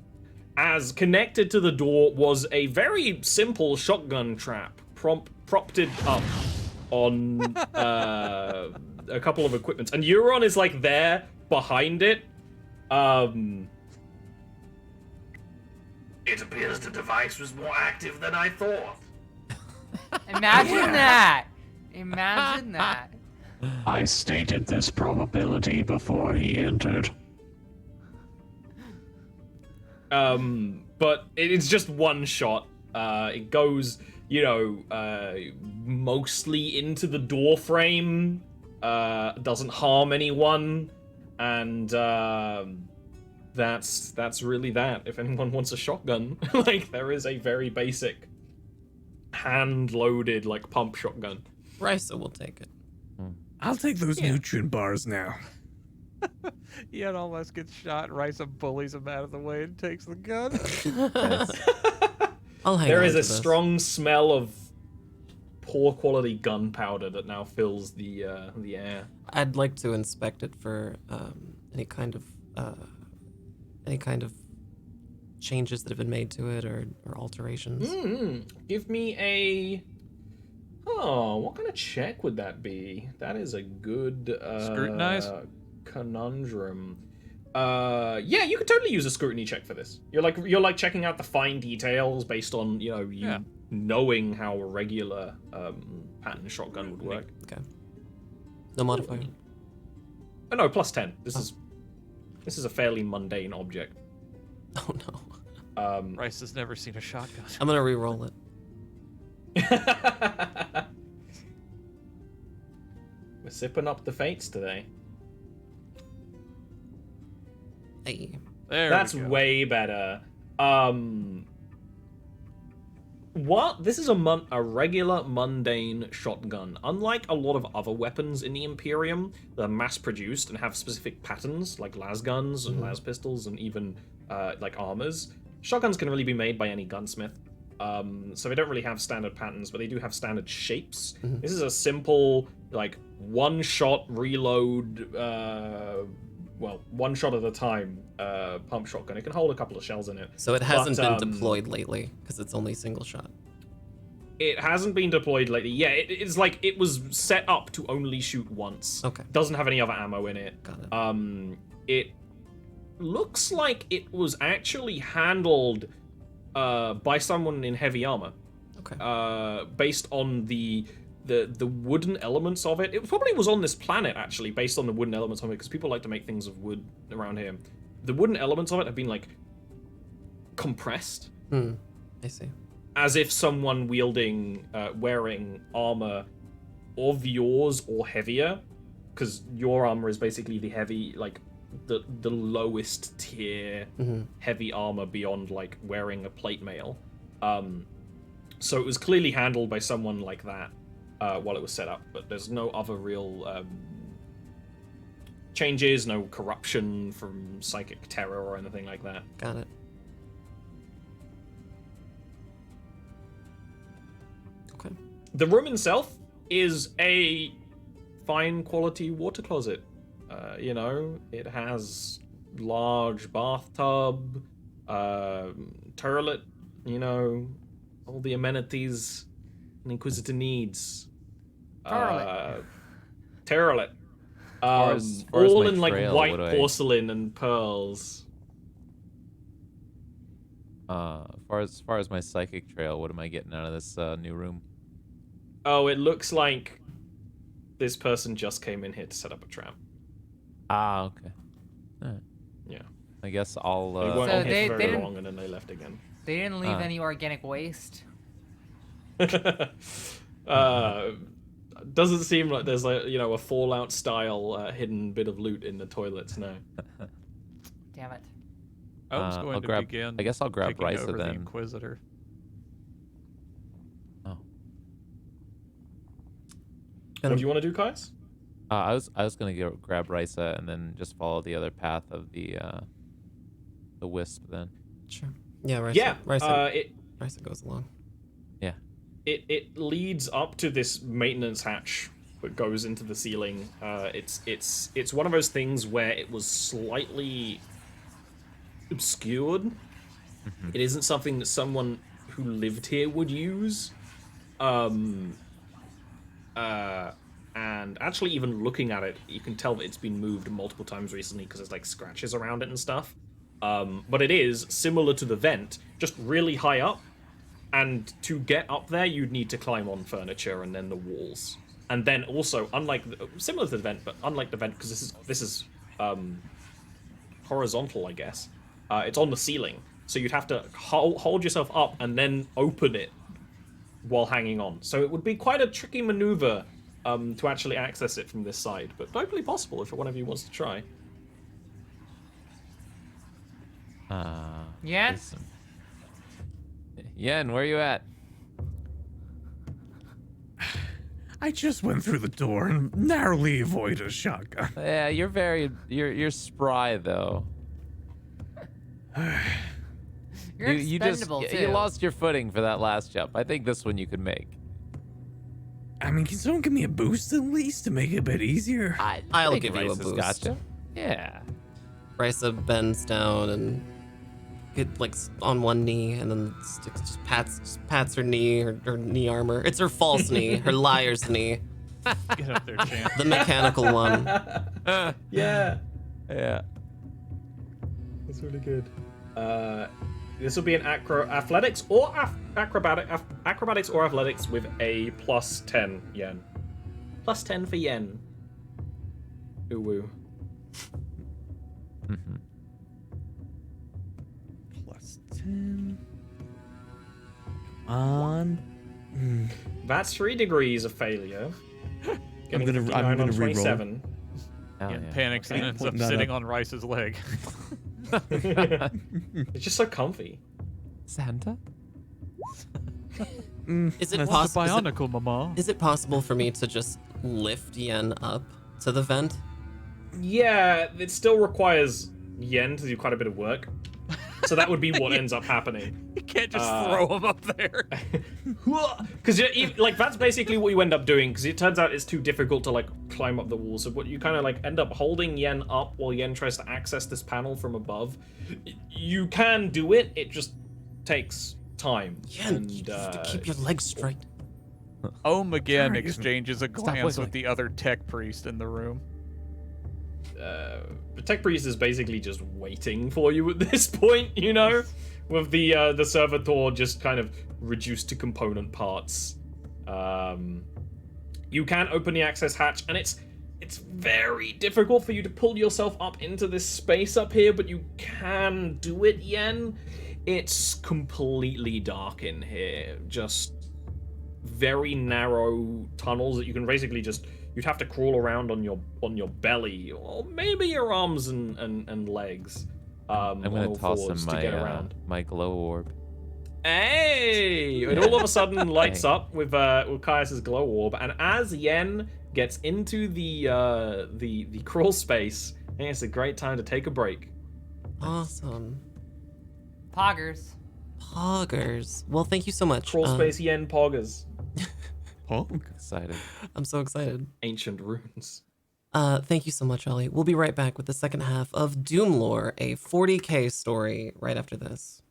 As connected to the door was a very simple shotgun trap, propped up on a couple of equipments. And Euron is like there behind it. It appears the device was more active than I thought. Imagine that. Imagine that. I stated this probability before he entered. But it's just one shot. It goes, mostly into the door frame. Doesn't harm anyone, and that's really that. If anyone wants a shotgun, like there is a very basic hand-loaded like pump shotgun. Risa will take it. I'll take those nutrient bars now. Yen almost gets shot. Risa bullies him out of the way and takes the gun. I'll hang There on is to a this. strong smell of poor quality gunpowder that now fills the air. I'd like to inspect it for any kind of changes that have been made to it or alterations. Give me a. Oh, what kind of check would that be? That is a good Scrutinize? Conundrum. Yeah, you could totally use a scrutiny check for this. You're like checking out the fine details based on knowing how a regular pattern shotgun would work. Okay. No modifier. Oh no, plus 10. This is a fairly mundane object. Oh no. Rice has never seen a shotgun. I'm gonna re-roll it. We're sipping up the fates today. Hey. There That's we go. way better. What? This is a regular mundane shotgun. Unlike a lot of other weapons in the Imperium that are mass-produced and have specific patterns, like las guns and las pistols and even like armors, shotguns can really be made by any gunsmith. So they don't really have standard patterns, but they do have standard shapes. This is a simple, like, one-shot reload one shot at a time pump shotgun. It can hold a couple of shells in it. So it hasn't been deployed lately because it's only single shot. It hasn't been deployed lately. Yeah, it's like it was set up to only shoot once. Okay. Doesn't have any other ammo in it. Got it. It looks like it was actually handled by someone in heavy armor. Okay. Based on the wooden elements of it. It probably was on this planet, actually, based on the wooden elements of it, because people like to make things of wood around here. The wooden elements of it have been, like, compressed. I see. As if someone wearing armor of yours or heavier, because your armor is basically the heavy, like, the lowest tier heavy armor beyond, like, wearing a plate mail. So it was clearly handled by someone like that while it was set up, but there's no other real changes, no corruption from psychic terror or anything like that. Got it. Okay. The room itself is a fine quality water closet. It has large bathtub, toilet, all the amenities an Inquisitor needs. Toilet. Far as my All in like trail, white porcelain and pearls. Far as my psychic trail, what am I getting out of this new room? Oh, it looks like this person just came in here to set up a trap. Ah, okay. Alright. Yeah. I guess I'll. They weren't So on here for they very didn't- long, and then they left again. They didn't leave any organic waste. Doesn't seem like there's a Fallout style hidden bit of loot in the toilets. No. Damn it. I was going to begin. I guess I'll grab taking Risa over the then. Inquisitor. Oh. What do you want to do, Kais? I was gonna go grab Risa and then just follow the other path of the wisp then. Sure. Yeah, Risa. Yeah. Risa goes along. Yeah. It leads up to this maintenance hatch that goes into the ceiling. It's one of those things where it was slightly obscured. It isn't something that someone who lived here would use. And actually, even looking at it, you can tell that it's been moved multiple times recently because there's like scratches around it and stuff. But it is similar to the vent, just really high up. And to get up there, you'd need to climb on furniture and then the walls. And then also, similar to the vent, but unlike the vent, because this is horizontal, I guess. It's on the ceiling, so you'd have to hold yourself up and then open it while hanging on. So it would be quite a tricky maneuver to actually access it from this side, but totally possible if one of you wants to try. Yeah? Listen. Yen, where you at? I just went through the door and narrowly avoided a shotgun. Yeah, you're spry though. You're you just expendable, too. you lost your footing for that last jump. I think this one you could make. I mean, can someone give me a boost at least to make it a bit easier? I'll think give you a Risa's boost. Gotcha. Yeah. Risa bends down and like on one knee, and then just pats her knee, her knee armor. It's her false knee, her liar's knee, Get up there, champ. the mechanical one. Yeah. Yeah. That's really good. This will be an athletics or acrobatics or athletics with a plus 10 yen. Plus 10 for yen. Ooh woo. Plus 10. On. That's 3 degrees of failure. I'm gonna 59 on re-roll. 27. Hell Yeah, yeah. panics and ends up Putting that sitting up. on Rice's leg. It's just so comfy. Santa? Is it That's possible? bionicle, mama. Is it possible for me to just lift Yen up to the vent? Yeah, it still requires yen to do quite a bit of work. So that would be what ends up happening. can't just throw him up there. Because like that's basically what you end up doing. Because it turns out it's too difficult to like climb up the walls. So what you kind of like end up holding Yen up while Yen tries to access this panel from above. You can do it. It just takes time. Yen, you have to keep your legs straight. Ohm again exchanges a glance with the other tech priest in the room. The tech priest is basically just waiting for you at this point, you know, with the servitor just kind of reduced to component parts. You can open the access hatch, and it's very difficult for you to pull yourself up into this space up here, but you can do it, Yen. It's completely dark in here, just very narrow tunnels that you can basically just. You'd have to crawl around on your belly, or maybe your arms and legs. I'm gonna toss him my glow orb. Hey! It all of a sudden lights up with Caius's glow orb, and as Yen gets into the crawl space, I think it's a great time to take a break. Awesome. Poggers. Well, thank you so much. Crawl space Yen poggers. Excited. I'm so excited. Ancient runes. Thank you so much, Ollie. We'll be right back with the second half of DoomLore, a 40K story, right after this.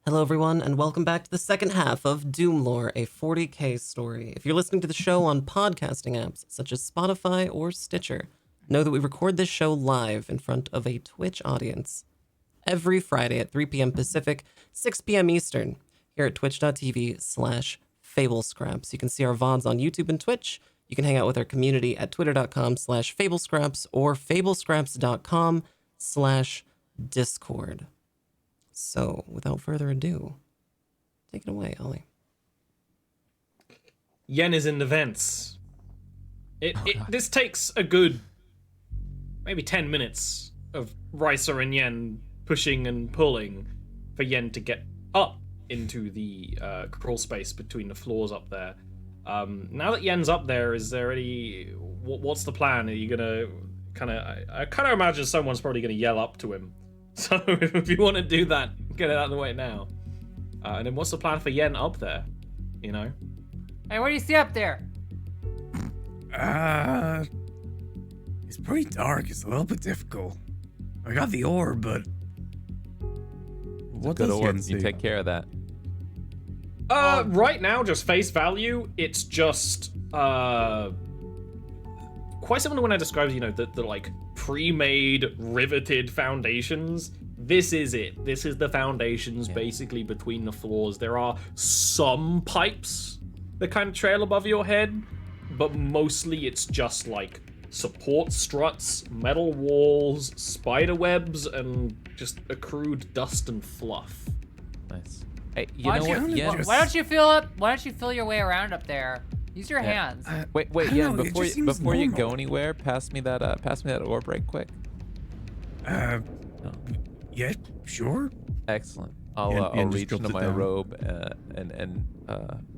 Hello, everyone, and welcome back to the second half of DoomLore, a 40k story. If you're listening to the show on podcasting apps such as Spotify or Stitcher, know that we record this show live in front of a Twitch audience every Friday at 3 p.m. Pacific, 6 p.m. Eastern, here at twitch.tv/FableScraps. You can see our VODs on YouTube and Twitch. You can hang out with our community at twitter.com/FableScraps or fablescraps.com/Discord. So, without further ado, take it away, Ollie. Yen is in the vents. This takes a good maybe 10 minutes of Ricer and Yen pushing and pulling for Yen to get up into the crawl space between the floors up there. Now that Yen's up there, is there any... What's the plan? Are you gonna I kind of imagine someone's probably gonna yell up to him. So if you want to do that, get it out of the way now. And then what's the plan for Yen up there? You know? Hey, what do you see up there? It's pretty dark. It's a little bit difficult. I got the orb, but what Good does orb. Yen You see? take care of that. Right now, just face value, it's just quite similar to when I described, the like pre-made riveted foundations. This is it. This is the foundations basically between the floors. There are some pipes that kind of trail above your head, but mostly it's just like support struts, metal walls, spider webs, and just accrued dust and fluff. Nice. Hey, Why don't you fill your way around up there? Use your hands. Wait, I don't yeah. know, it just seems Before you normal. go anywhere, pass me that orb right quick. Yeah, sure. Excellent. Yeah, I'll just reach drops into it my down. robe and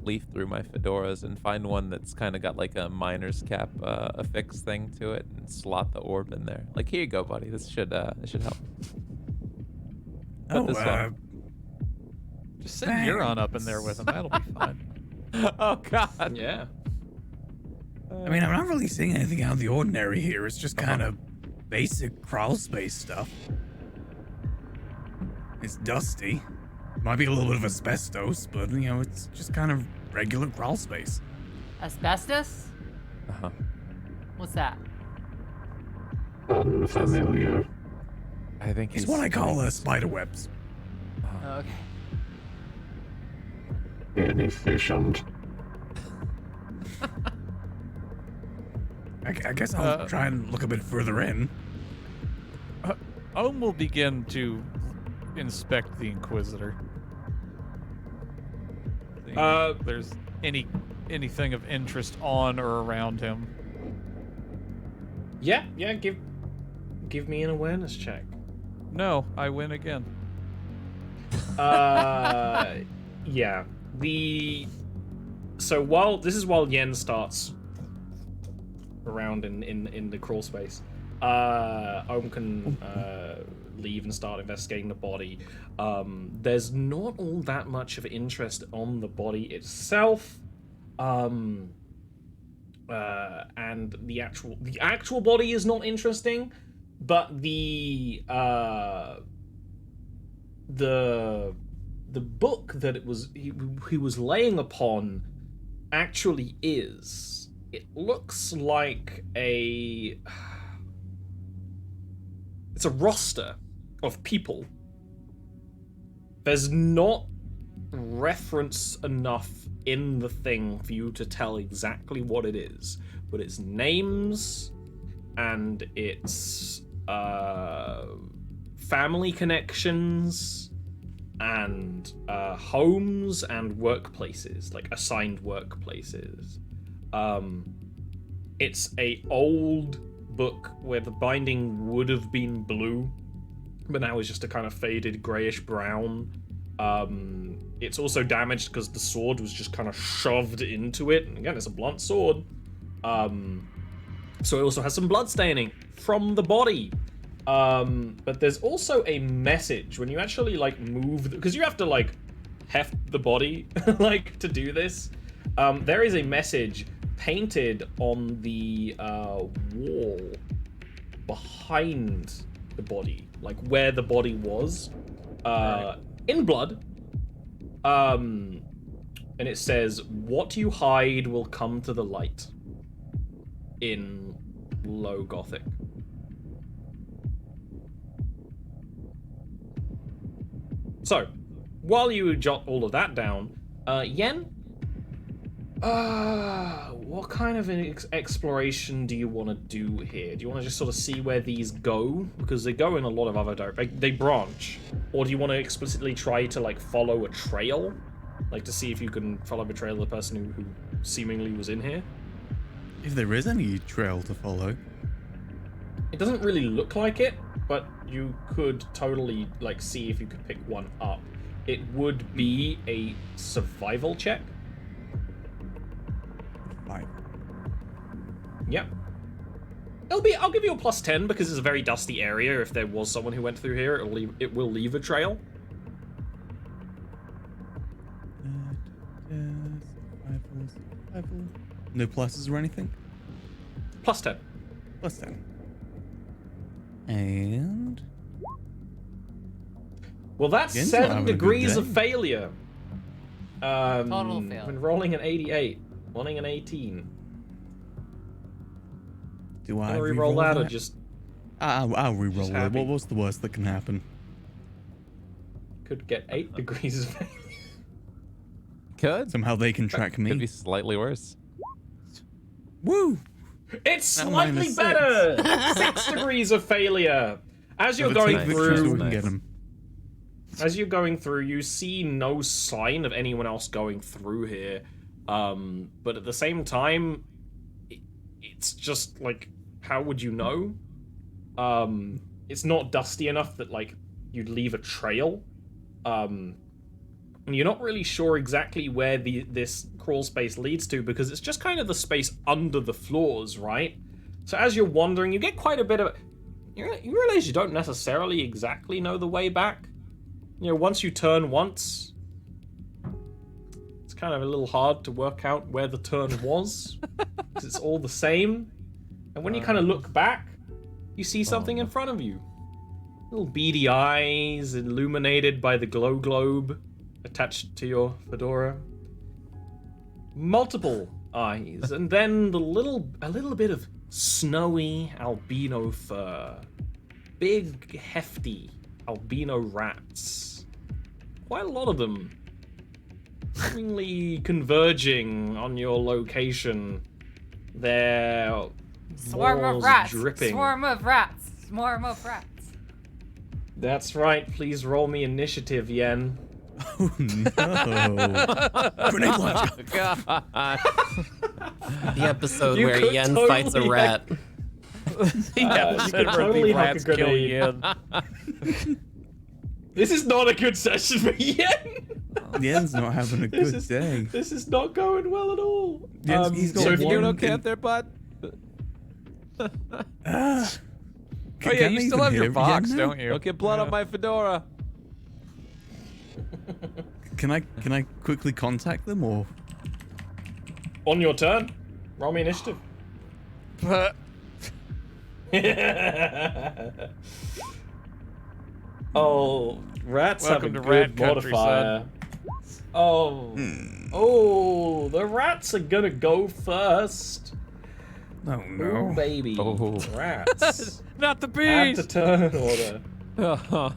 leaf through my fedoras and find one that's kind of got like a miner's cap affix thing to it and slot the orb in there. Like, here you go, buddy. This should help. Put this on. Just send Euron up in there with him. That'll be fine. Oh God. Yeah. I mean, I'm not really seeing anything out of the ordinary here. It's just kind of basic crawl space stuff. It's dusty. Might be a little bit of asbestos, but, you know, it's just kind of regular crawl space. Asbestos? Uh-huh. What's that? Unfamiliar. I think It's what I call spider webs. Oh, okay. Inefficient. I guess I'll try and look a bit further in. Ohm will begin to inspect the Inquisitor. See if there's anything of interest on or around him. Yeah. Give me an awareness check. No, I win again. Yeah. So while Yen starts around in the crawl space, Ohm can leave and start investigating the body. There's not all that much of interest on the body itself, and the actual body is not interesting, but the book that he was laying upon actually is. It looks like it's a roster of people. There's not reference enough in the thing for you to tell exactly what it is, but it's names and it's family connections and homes and workplaces, like assigned workplaces. It's a old book where the binding would have been blue, but now is just a kind of faded grayish brown. It's also damaged because the sword was just kind of shoved into it, and again, it's a blunt sword. So it also has some blood staining from the body. But there's also a message when you actually like move, because you have to like heft the body like to do this. There is a message painted on the wall behind the body, like where the body was, in blood. And it says, "What you hide will come to the light," in low Gothic. So, while you jot all of that down, Yen, what kind of an exploration do you want to do here? Do you want to just sort of see where these go? Because they go in a lot of other directions. They branch. Or do you want to explicitly try to, like, follow a trail? Like, to see if you can follow the trail of the person who seemingly was in here? If there is any trail to follow. It doesn't really look like it, but you could totally, like, see if you could pick one up. It would be a survival check. Right. Yep. I'll give you a +10 because it's a very dusty area. If there was someone who went through here, it will leave a trail. No pluses or anything? +10. +10. And Well, that's Yen's not 7 having a good degrees of day. failure. Total fail. When rolling an 88, rolling an 18. do I Wanna re-roll re-roll that or that? just I'll re-roll just it. happy? What's the worst that can happen? could get 8 degrees of failure? Could. Somehow they can track Could be me. slightly worse. Woo! It's Now slightly minus better! 6 degrees of failure. As you're Have a going take victory so we through, can Nice. get 'em. as you're going through, you see no sign of anyone else going through here. But at the same time, it's just like, how would you know? It's not dusty enough that like you'd leave a trail. And you're not really sure exactly where this crawl space leads to, because it's just kind of the space under the floors, right? So as you're wandering, you get quite a bit of... You realize you don't necessarily exactly know the way back. You know, once you turn once, it's kind of a little hard to work out where the turn was, because it's all the same. And when you kind of look back, you see something in front of you. Little beady eyes illuminated by the glow globe attached to your fedora. Multiple eyes, and then a little bit of snowy albino fur. Big, hefty albino rats. Quite a lot of them. Seemingly converging on your location. Their Swarm of walls rats. dripping. Swarm of rats. Swarm of rats. That's right. Please roll me initiative, Yen. Oh no! Grenade launcher. God. The episode You where could Yen totally fights a rat. You could totally hack a grenade. This is not a good session for Yen. Yen's not having a good day. This is not going well at all. He's got so if one you You okay up there, bud? Can Oh yeah, I you still even have your hear box, Yen now? don't you? Don't get blood on my fedora. Can I quickly contact them or? on your turn, roll me initiative. Oh, rats Welcome have a to rat good country, modifier. Oh, oh, the rats are gonna go first. Oh Oh, no! baby, Oh. rats. Not the Add to bees. turn order. Oh,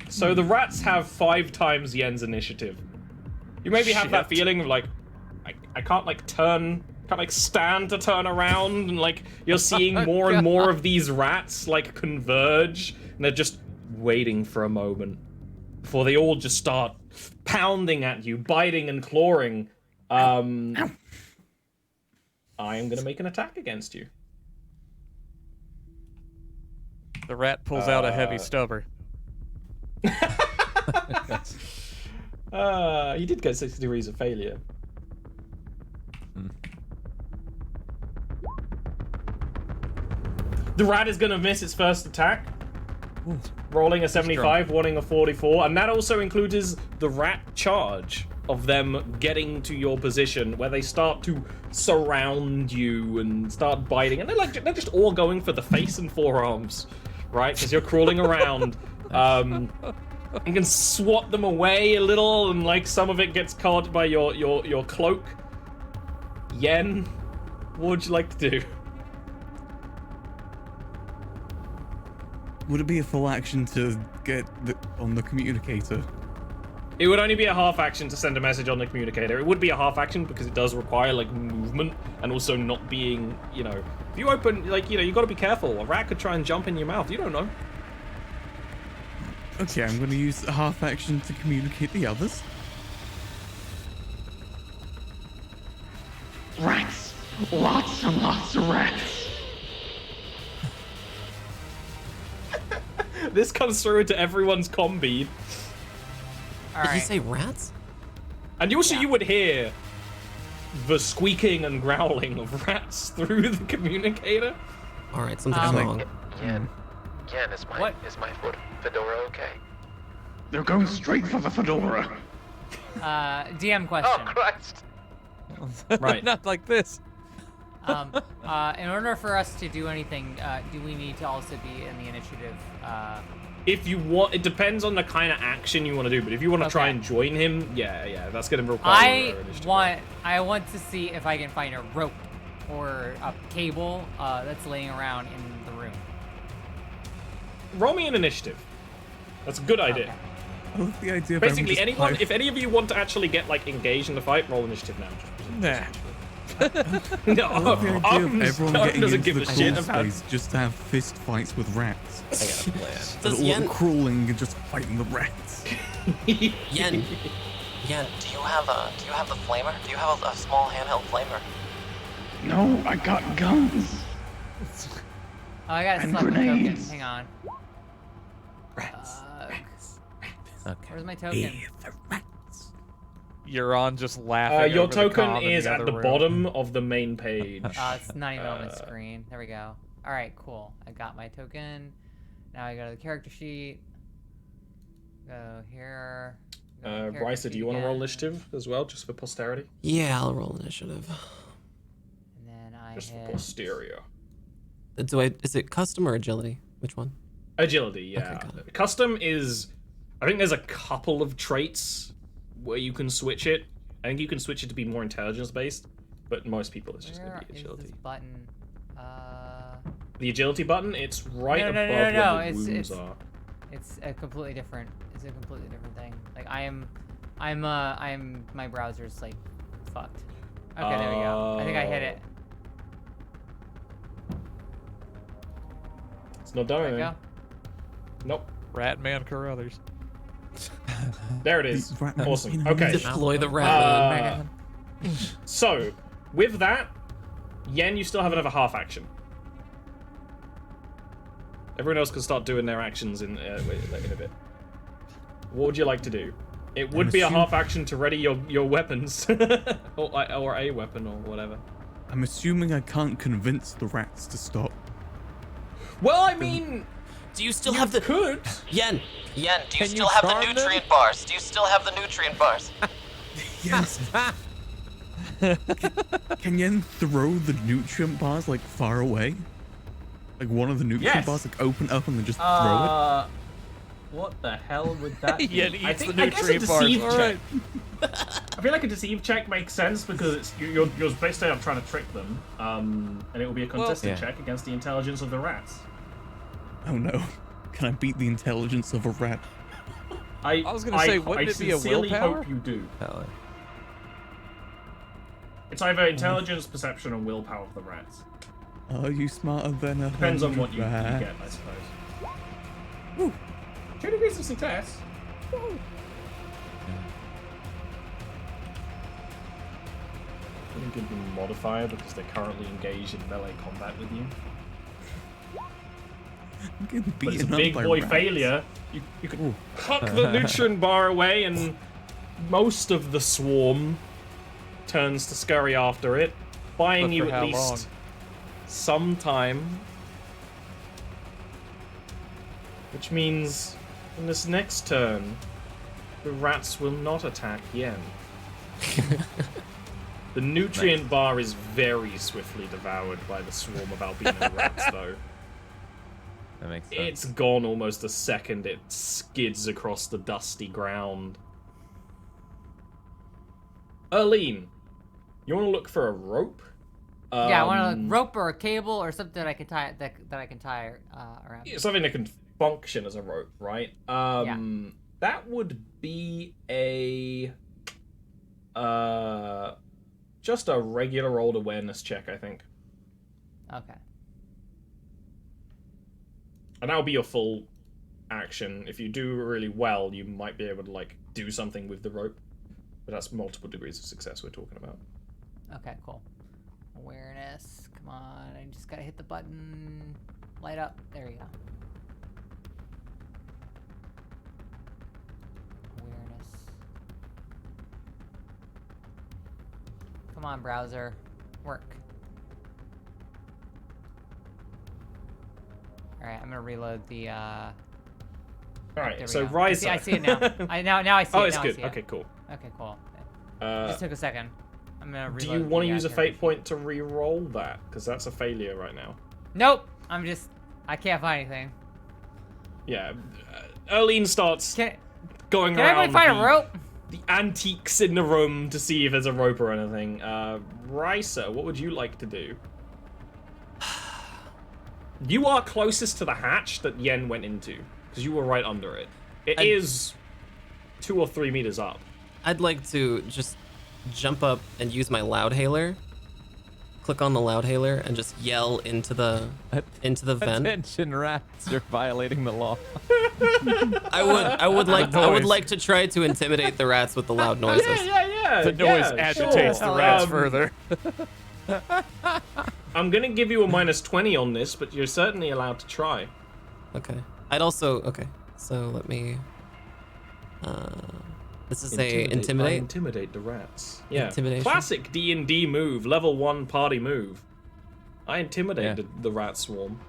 So the rats have 5 times Yen's initiative. You maybe have that feeling of like, I can't like turn, can't like stand to turn around, and like you're seeing more and more of these rats like converge, and they're just waiting for a moment before they all just start pounding at you, biting and clawing. I am gonna make an attack against you. The rat pulls out a heavy stubber. You did get 6 degrees of failure. The rat is gonna miss its first attack. Rolling a 75, wanting a 44, and that also includes the rat charge of them getting to your position, where they start to surround you and start biting, and they're just all going for the face and forearms, right? Because you're crawling around. You can swat them away a little, and like some of it gets caught by your cloak. Yen, what would you like to do? Would it be a full action to get on the communicator? It would only be a half action to send a message on the communicator. It would be a half action because it does require like movement and also not being, you know, if you open, like, you know, you got to be careful. A rat could try and jump in your mouth. You don't know. Okay, I'm going to use a half action to communicate the others. Rats! Lots and lots of rats! This comes through into everyone's combi. All Did you right. say rats? And also you would hear the squeaking and growling of rats through the communicator. All right, something's wrong. Yen, is my What? fedora okay? They're going straight for the fedora. DM question. Oh Christ! Right. Not like this. In order for us to do anything, do we need to also be in the initiative? If you want, it depends on the kind of action you want to do. But if you want to try Okay. and join him, yeah, that's going to require an initiative. I want to see if I can find a rope or a cable that's laying around in the room. Roll me an initiative. That's a good idea. Okay. I love the idea of Basically, everyone just if any of you want to actually get like engaged in the fight, roll initiative now. Nah. No, I love the idea of everyone getting doesn't into give the a crawl shit about. space just to have fist fights with rats. Does And all Yen, crawling and just fighting the rats. Yen, Yeah, do you have the flamer? Do you have a small handheld flamer? No, I got guns. Oh, I gotta And select my token. grenades. Hang on. Okay. Where's my token? You're on just laughing. Your over the token comm in is the at other the room. bottom of the main page. It's not even on my screen. There we go. All right, cool. I got my token. Now I go to the character sheet. Go here. Go to the character Rycer, do sheet you want to roll again. initiative as well, just for posterity? Yeah, I'll roll initiative. And then I Just for hit posterior. Is it custom or agility? Which one? Agility, yeah. Okay, got it. Custom is, I think there's a couple of traits where you can switch it. I think you can switch it to be more intelligence based, but most people it's just Where gonna be is agility. this button? The agility button, it's right No, no, above no, no, no, where the it's- wounds it's- are. It's a completely different. It's a completely different thing. Like I'm my browser's like fucked. Okay, there we go. I think I hit it. It's not done There we anything. go. Nope. Ratman Carruthers. There it is. Ratman, Awesome. you know, Okay. Deploy the rat. So, with that, Yen, you still have another half action. Everyone else can start doing their actions in a bit. What would you like to do? It would be a half action to ready your weapons, or a weapon, or whatever. I'm assuming I can't convince the rats to stop. Well, I mean, Do you still have the could. Yen? Do you Can still you have the charm them? nutrient bars? Do you still have the nutrient bars? Yes. Can Yen throw the nutrient bars like far away? Like one of the nutrient Yes. bars like open up and then just throw What the hell would that be? Yen I eats think the I guess a nutrient bars. deceive All check. right. I feel like a deceive check makes sense because it's you're basically I'm trying to trick them, and it will be a contested yeah. check against the intelligence of the rats. it? Oh no. Can I beat the intelligence of a rat? I was gonna say, wouldn't I it be a sincerely willpower? hope you do. Hell yeah. It's either intelligence, perception, or willpower of the rats. Are you smarter than a Depends on what you rat? get, I suppose. Woo. 2 degrees of success. Woo. I think it'd be modifier because they're currently engaged in melee combat with you. I'm getting But it's a beaten up big by boy rats. failure. You could huck the nutrient bar away, and most of the swarm turns to scurry after it, buying But you for at how least long? some time. Which means, in this next turn, the rats will not attack Yen. The nutrient bar is very swiftly devoured by the swarm of albino rats, though. That makes sense. It's gone almost a second. It skids across the dusty ground. Erlene, you want to look for a rope? Yeah, I want a rope or a cable or something that I can tie that I can tie around. Something that can function as a rope, right? That would be a just a regular old awareness check, I think. Okay. And that'll be your full action. If you do really well, you might be able to like do something with the rope. But that's multiple degrees of success we're talking about. Okay, cool. Awareness. Come on, I just gotta hit the button. Light up. There you go. Awareness. Come on, browser. Work. Alright, I'm gonna reload the All there right, we so go. Rycer. I see it now. Now I see it. Oh, it's now I good. see it. Okay, cool. Okay, cool. Uh, Just took a second. I'm gonna reload do you want to the, use a character fate point to re-roll that? Because that's a failure right now. Nope. I can't find anything. Yeah. Erlene starts Can going I around find a rope? the antiques in the room to see if there's a rope or anything. Rycer, what would you like to do? You are closest to the hatch that Yen went into, because you were right under it. It is 2 or 3 meters up. I'd like to just jump up and use my loud hailer, click on the loudhailer and just yell into the vent? Attention, rats! You're violating the law. I would like to try to intimidate the rats with the loud noises. Yeah. The noise agitates the rats further. I'm gonna give you a -20 on this, but you're certainly allowed to try. Okay. Okay. So let me. This is intimidate. Intimidate the rats. Yeah. Intimidation. Classic D&D move, level 1 party move. I intimidated the rat swarm.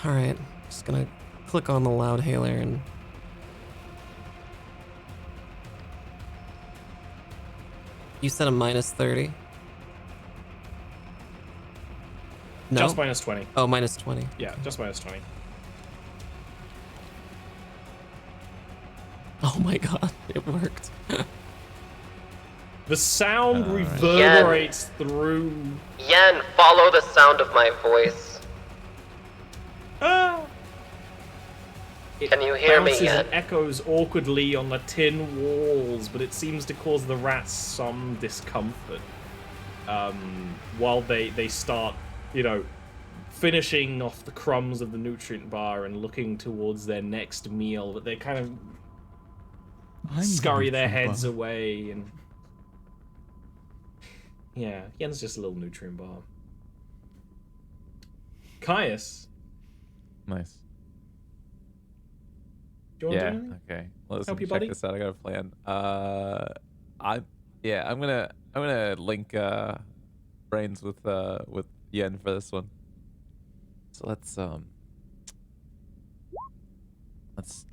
All right. Just gonna click on the loudhailer and. You said a -30. No. Just -20. Oh, -20. Yeah, just -20. Oh my god, it worked. The sound reverberates through. Yen, follow the sound of my voice. Can you hear me, Bounces Yen? and echoes awkwardly on the tin walls, but it seems to cause the rats some discomfort. While they start, finishing off the crumbs of the nutrient bar and looking towards their next meal, but they kind of scurry their heads away and. Yeah, Yen's just a little nutrient bar. Caius. Nice. Do you want to do anything? Okay. Listen, Help you, check buddy? this out. I got a plan. I'm gonna link brains with Yen for this one. So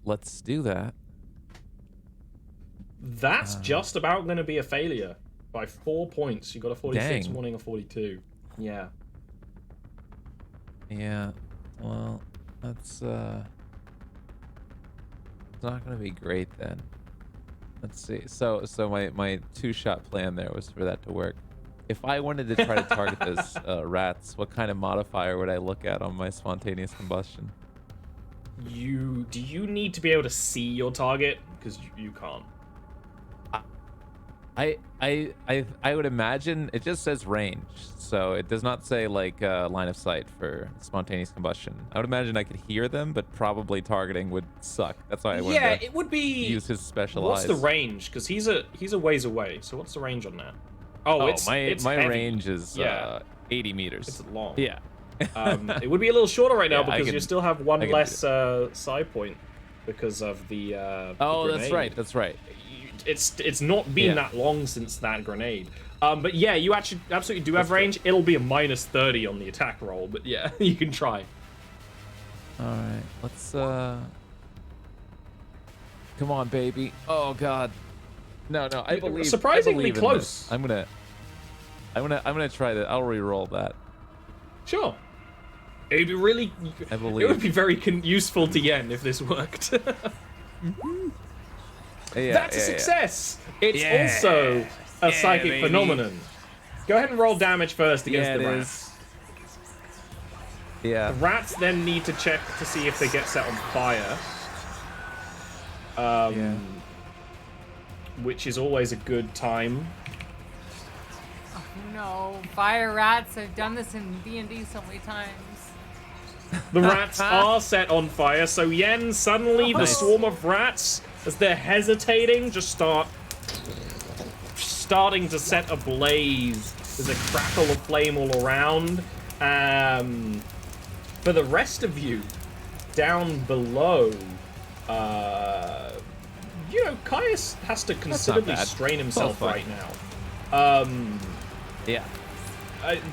let's do that. That's just about going to be a failure by 4 points. You got a 46, Dang. wanting a 42. Yeah. Yeah. Well, that's it's not gonna be great then. Let's see. So my 2-shot plan there was for that to work. If I wanted to try to target those rats, what kind of modifier would I look at on my spontaneous combustion? Do you need to be able to see your target? Because you can't. I would imagine it just says range, so it does not say like line of sight for spontaneous combustion. I would imagine I could hear them, but probably targeting would suck. That's why I wanted to it would be. use his special What's eyes. the range? Because he's a ways away. So what's the range on that? It's my heavy. range is 80 meters. It's long. Yeah. It would be a little shorter right now Yeah, I because can- you still have one I can less side point because of the. Oh, the that's grenade. right. That's right. It's not been Yeah. that long since that grenade. But yeah, you actually absolutely do have range. It'll be a -30 on the attack roll, but yeah, you can try. All right. Let's come on, baby. Oh God. No. I believe. Surprisingly I believe in close. this. I'm gonna try that. I'll re-roll that. Sure. It'd be really. I It believe. would be very useful to Yen if this worked. Yeah, That's a success. It's also a psychic baby. phenomenon. Go ahead and roll damage first against Yeah, the it rats. Yeah. The rats then need to check to see if they get set on fire. Which is always a good time. Oh, no, fire rats. I've done this in D&D so many times. The rats are set on fire, so Yen, suddenly the swarm of rats, as they're hesitating, just starting to set ablaze. There's a crackle of flame all around. For the rest of you, down below, Caius has to considerably bad. strain himself fine. right now. Yeah.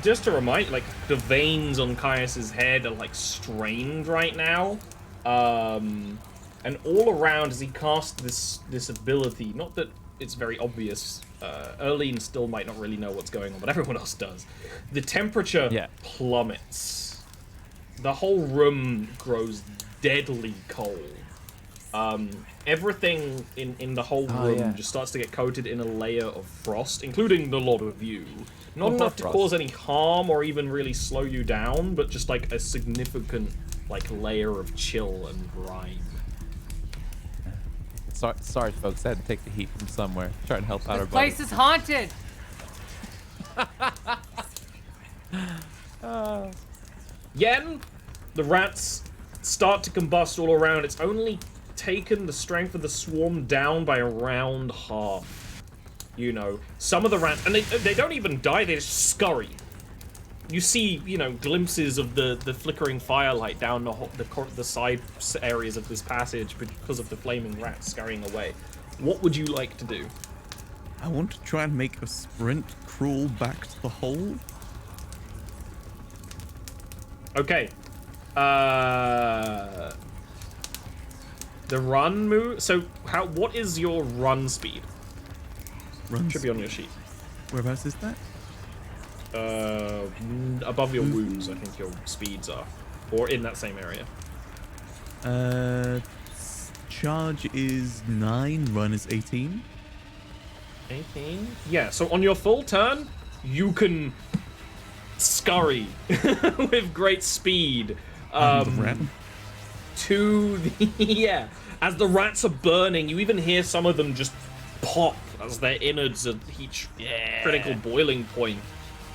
Just to remind, the veins on Caius's head are, strained right now. And all around, as he casts this ability, not that it's very obvious, Erlene still might not really know what's going on, but everyone else does. The temperature plummets. The whole room grows deadly cold. Everything in the whole room just starts to get coated in a layer of frost, including the lot of you. Not enough to cause any harm or even really slow you down, but just a significant layer of chill and grime. Sorry, folks. I had to take the heat from somewhere. Try and help out our This buddy. place is haunted. Yen, the rats start to combust all around. It's only taken the strength of the swarm down by around half. You know, some of the rats, and they don't even die, they just scurry. You see, you know, glimpses of the flickering firelight down the side areas of this passage because of the flaming rats scurrying away. What would you like to do? I want to try and make a sprint crawl back to the hole. Okay. The run move. So what is your run speed? Should be on your sheet. Whereabouts is that? Above your wounds, I think your speeds are, or in that same area. Charge is 9, run is 18. 18? Yeah, so on your full turn, you can scurry with great speed. To the yeah. As the rats are burning, you even hear some of them just pop as their innards reach critical boiling point.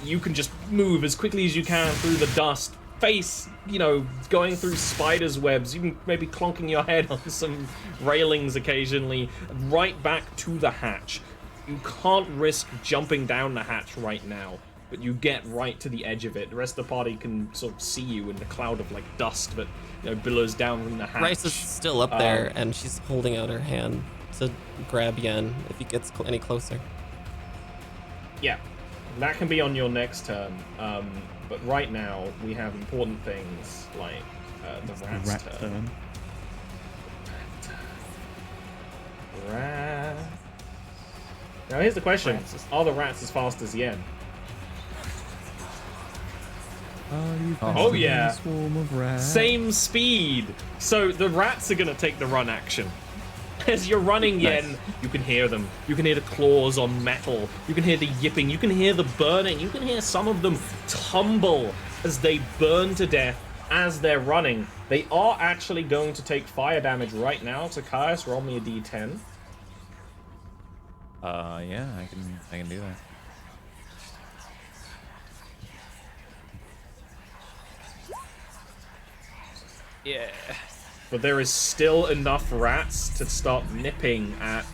You can just move as quickly as you can through the dust, face, you know, going through spiders' webs, even maybe clonking your head on some railings occasionally, right back to the hatch. You can't risk jumping down the hatch right now, but you get right to the edge of it. The rest of the party can sort of see you in the cloud of, like, dust that, you know, billows down from the hatch. Rice is still up there, and she's holding out her hand to grab Yen if he gets any closer. Yeah, that can be on your next turn. But right now, we have important things like the rat's turn. Rat. Now here's the question. Are the rats as fast as Yen? Oh yeah. Swarm of rats. Same speed. So the rats are going to take the run action. As you're running, Yen, you can hear them. You can hear the claws on metal. You can hear the yipping. You can hear the burning. You can hear some of them tumble as they burn to death as they're running. They are actually going to take fire damage right now. So Caius, roll me a d10. Yeah, I can do that. Yeah. But there is still enough rats to start nipping at.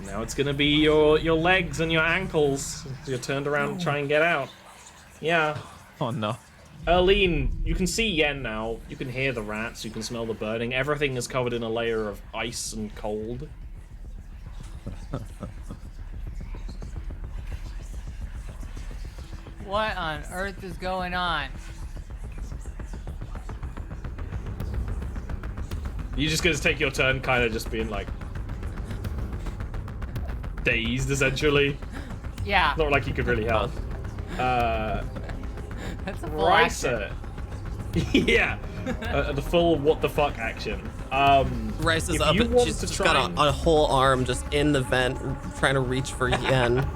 Now it's gonna be your legs and your ankles. You're turned around to try and get out. Yeah. Oh no. Erlene, you can see Yen now. You can hear the rats. You can smell the burning. Everything is covered in a layer of ice and cold. What on earth is going on? You just gonna take your turn, kind of just being like dazed, essentially. Yeah. Not like you could really help. That's a full action. Yeah. The full what the fuck action. Rice is up. She's just got a whole arm just in the vent, trying to reach for Yen.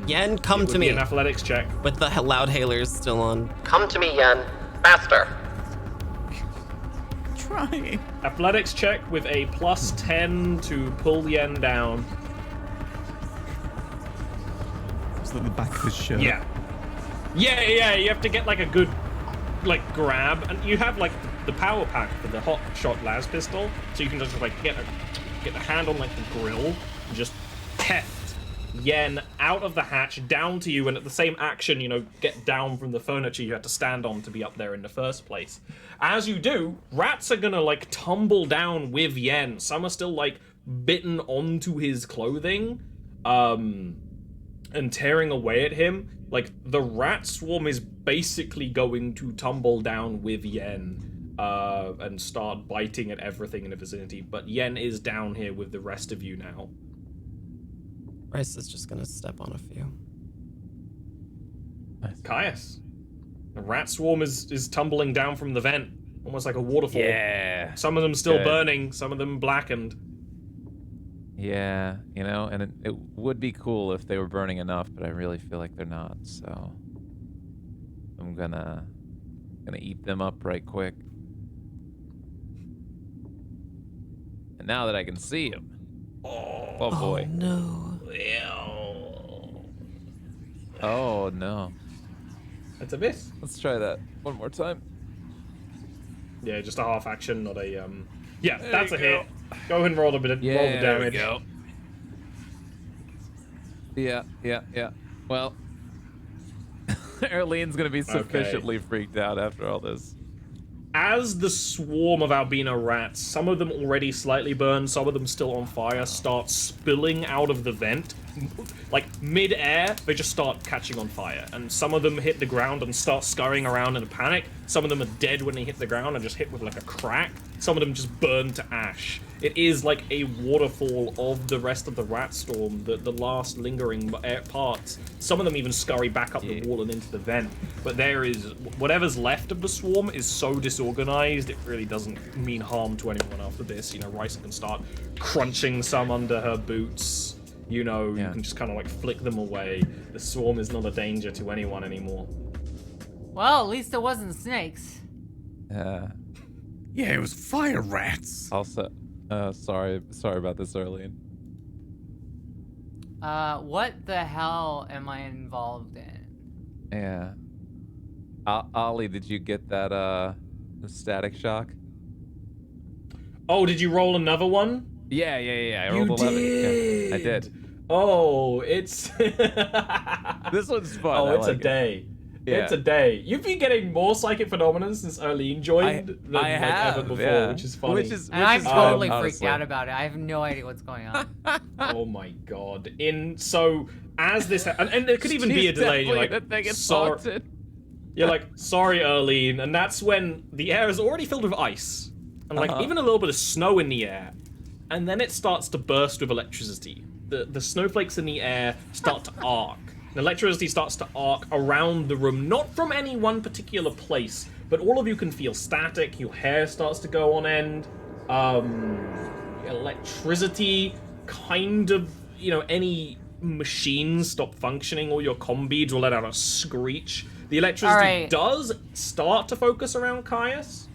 Yen, come to me. An athletics check. With the loud hailers still on. Come to me, Yen. Faster. Try. Athletics check with a +10 to pull Yen down. It's like the back of his shirt. Yeah. Yeah, you have to get like a good grab, and you have like the power pack for the hot shot las pistol, so you can just like get a hand on like the grill and just heft Yen out of the hatch down to you, and at the same action, you know, get down from the furniture you had to stand on to be up there in the first place. As you do, rats are gonna like tumble down with Yen. Some are still like bitten onto his clothing, and tearing away at him. Like, the rat swarm is basically going to tumble down with Yen and start biting at everything in the vicinity. But Yen is down here with the rest of you now. Rice is just gonna step on a few. Caius. The rat swarm is tumbling down from the vent, almost like a waterfall. Yeah. Some of them still Good. burning, some of them blackened. Yeah, you know, and it would be cool if they were burning enough, but I really feel like they're not, so I'm gonna eat them up right quick. And now that I can see them, oh boy. No. Oh no. That's a miss. Let's try that one more time. Yeah, just a half action, not a Yeah, There that's you a hit. Go ahead and roll a bit. Yeah, roll the damage. there we go. Yeah. Well, Erlene's gonna be sufficiently freaked out after all this. As the swarm of albino rats, some of them already slightly burned, some of them still on fire, start spilling out of the vent. Like, mid-air, they just start catching on fire. And some of them hit the ground and start scurrying around in a panic. Some of them are dead when they hit the ground and just hit with, like, a crack. Some of them just burn to ash. It is like a waterfall of the rest of the rat storm, the last lingering parts. Some of them even scurry back up the wall and into the vent. But there is, whatever's left of the swarm is so disorganized, it really doesn't mean harm to anyone after this. You know, Risa can start crunching some under her boots. You know, you can just kind of like flick them away. The swarm is not a danger to anyone anymore. Well, at least it wasn't snakes. Yeah, it was fire rats. Also, sorry about this, Erlene. What the hell am I involved in? Yeah. Ollie, did you get that static shock? Oh, did you roll another one? Yeah. I rolled 11. Yeah, I did. Oh, it's... This one's fun. Oh, it's like a day. Yeah. It's a day. You've been getting more psychic phenomena since Erlene joined than I have, ever before, yeah. which is funny. And I'm totally freaked honestly. out about it. I have no idea what's going on. Oh my god. So as this and there could even be a delay. You're like, sorry. You're like, sorry, Erlene, and that's when the air is already filled with ice, and like even a little bit of snow in the air, and then it starts to burst with electricity. The snowflakes in the air start to arc. The electricity starts to arc around the room, not from any one particular place, but all of you can feel static. Your hair starts to go on end. Electricity, kind of, you know, any machines stop functioning, or your comm beads will let out a screech. The electricity does start to focus around Caius.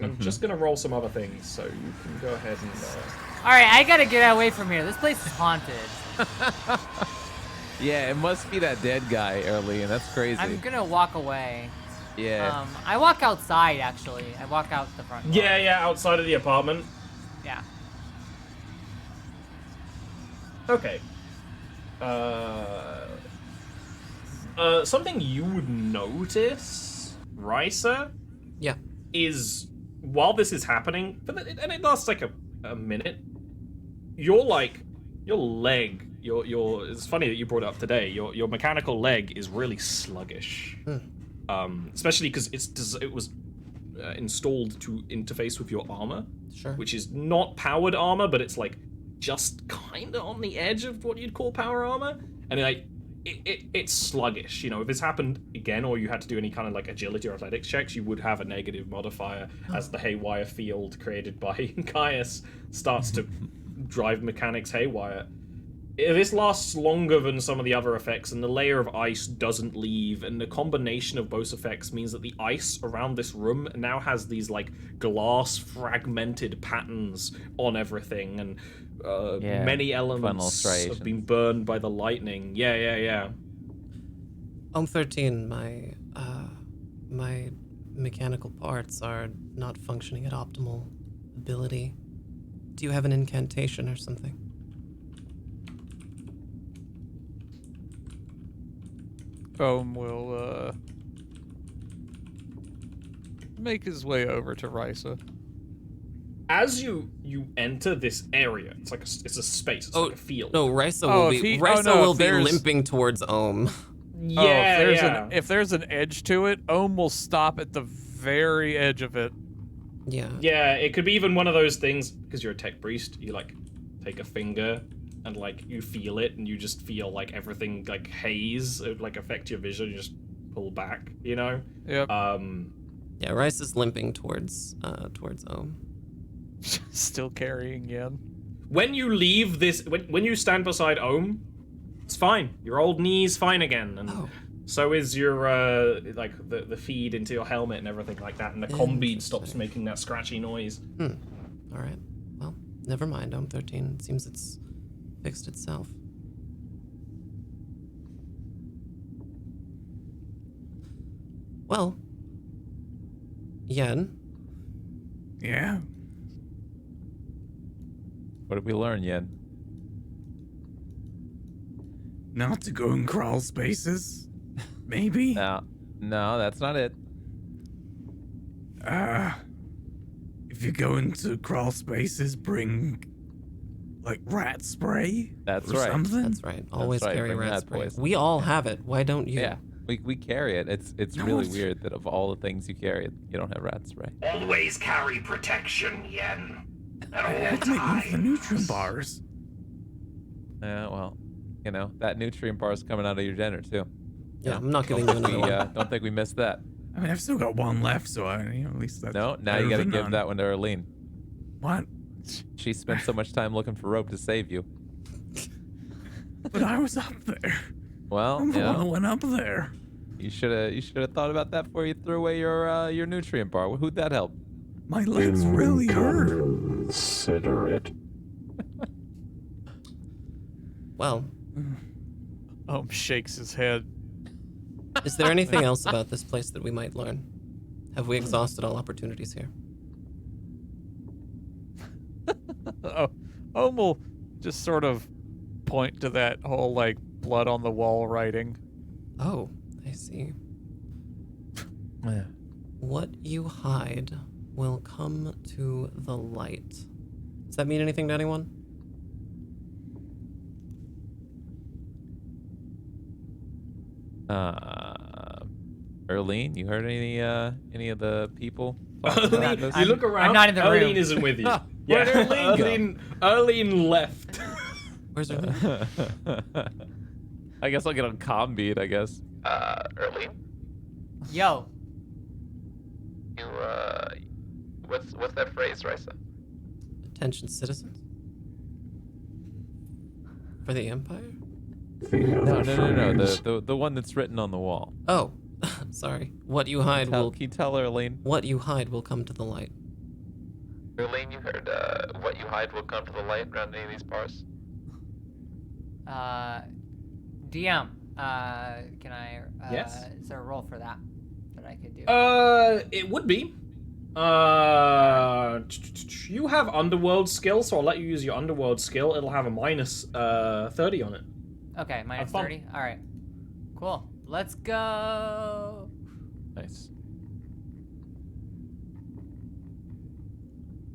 I'm just gonna roll some other things, so you can go ahead and... Alright, I gotta get away from here. This place is haunted. Yeah, it must be that dead guy, Erlene. That's crazy. I'm gonna walk away. Yeah. I walk outside, actually. I walk out the front door. Yeah, outside of the apartment. Yeah. Okay. Something you would notice, Risa, is while this is happening, and it lasts like a minute, your leg, it's funny that you brought it up today, your mechanical leg is really sluggish. Especially because it was installed to interface with your armor, which is not powered armor, but it's like just kind of on the edge of what you'd call power armor, and like it's sluggish. You know, if this happened again, or you had to do any kind of like agility or athletics checks, you would have a negative modifier as the haywire field created by Caius starts to drive mechanics haywire. This lasts longer than some of the other effects, and the layer of ice doesn't leave, and the combination of both effects means that the ice around this room now has these, like, glass fragmented patterns on everything, and many elements have been burned by the lightning. Yeah. 13, my mechanical parts are not functioning at optimal ability. Do you have an incantation or something? Will make his way over to Risa. As you enter this area, it's like it's a space, it's like a field. No, Risa will be limping towards Ohm. If there's an edge to it, Ohm will stop at the very edge of it. Yeah, it could be even one of those things, because you're a tech priest, you like take a finger and like you feel it, and you just feel like everything like haze, it like affect your vision, you just pull back, you know? Yep. Yeah, Rice is limping towards Ohm. Still carrying Yen. When you leave this, when you stand beside Ohm, it's fine. Your old knee's fine again, and so is your like the feed into your helmet and everything like that, and the comm bead stops making that scratchy noise. All right. Well, never mind. Ohm 13. It seems it's fixed itself. Well, Yen, Yeah. What did we learn, Yen? Not to go in crawl spaces. Maybe. No, that's not it. If you go into crawl spaces, bring like rat spray. That's or right. Something. that's right. Always right, carry bring rat rat spray. poison. We all have it. Why don't you? Yeah, we carry it. It's No, really it's- weird that of all the things you carry, you don't have rat spray. Always carry protection, Yen. At all I'd make room for the times. nutrient bars. Yeah, well, that nutrient bar is coming out of your dinner too. Yeah, I'm not giving you another one. Don't think we missed that. I mean, I've still got one left, so at least that's No, now better you got to than give none. that one to Arlene. What? She spent so much time looking for rope to save you. But I was up there. Well, I'm the one that went up there. you should have thought about that before you threw away your nutrient bar. Who'd that help? My legs really hurt. Consider it. Well, Shakes his head. is there anything else about this place that we might learn? Have we exhausted all opportunities here? Ohm will just sort of point to that whole like blood on the wall writing. Oh, I see. What you hide will come to the light. Does that mean anything to anyone? Arlene, you heard any of the people? Arlene, you look around. I'm not in the room. Arlene isn't with you. Where'd Arlene go? Arlene left. Where's her? I guess I'll get on comm beat, I guess. Early? Yo. You, what's that phrase, Risa? Attention, citizens? For the Empire? No. The one that's written on the wall. Oh, sorry. What you hide will. Can you tell Arlene? What you hide will come to the light. Erlene, you heard, what you hide will come to the light around any of these bars? DM. Can I? Yes. Is there a role for that I could do? It would be. You have underworld skill, so I'll let you use your underworld skill. It'll have a minus 30 on it. Okay, minus fun. 30. All right. Cool. Let's go. Nice.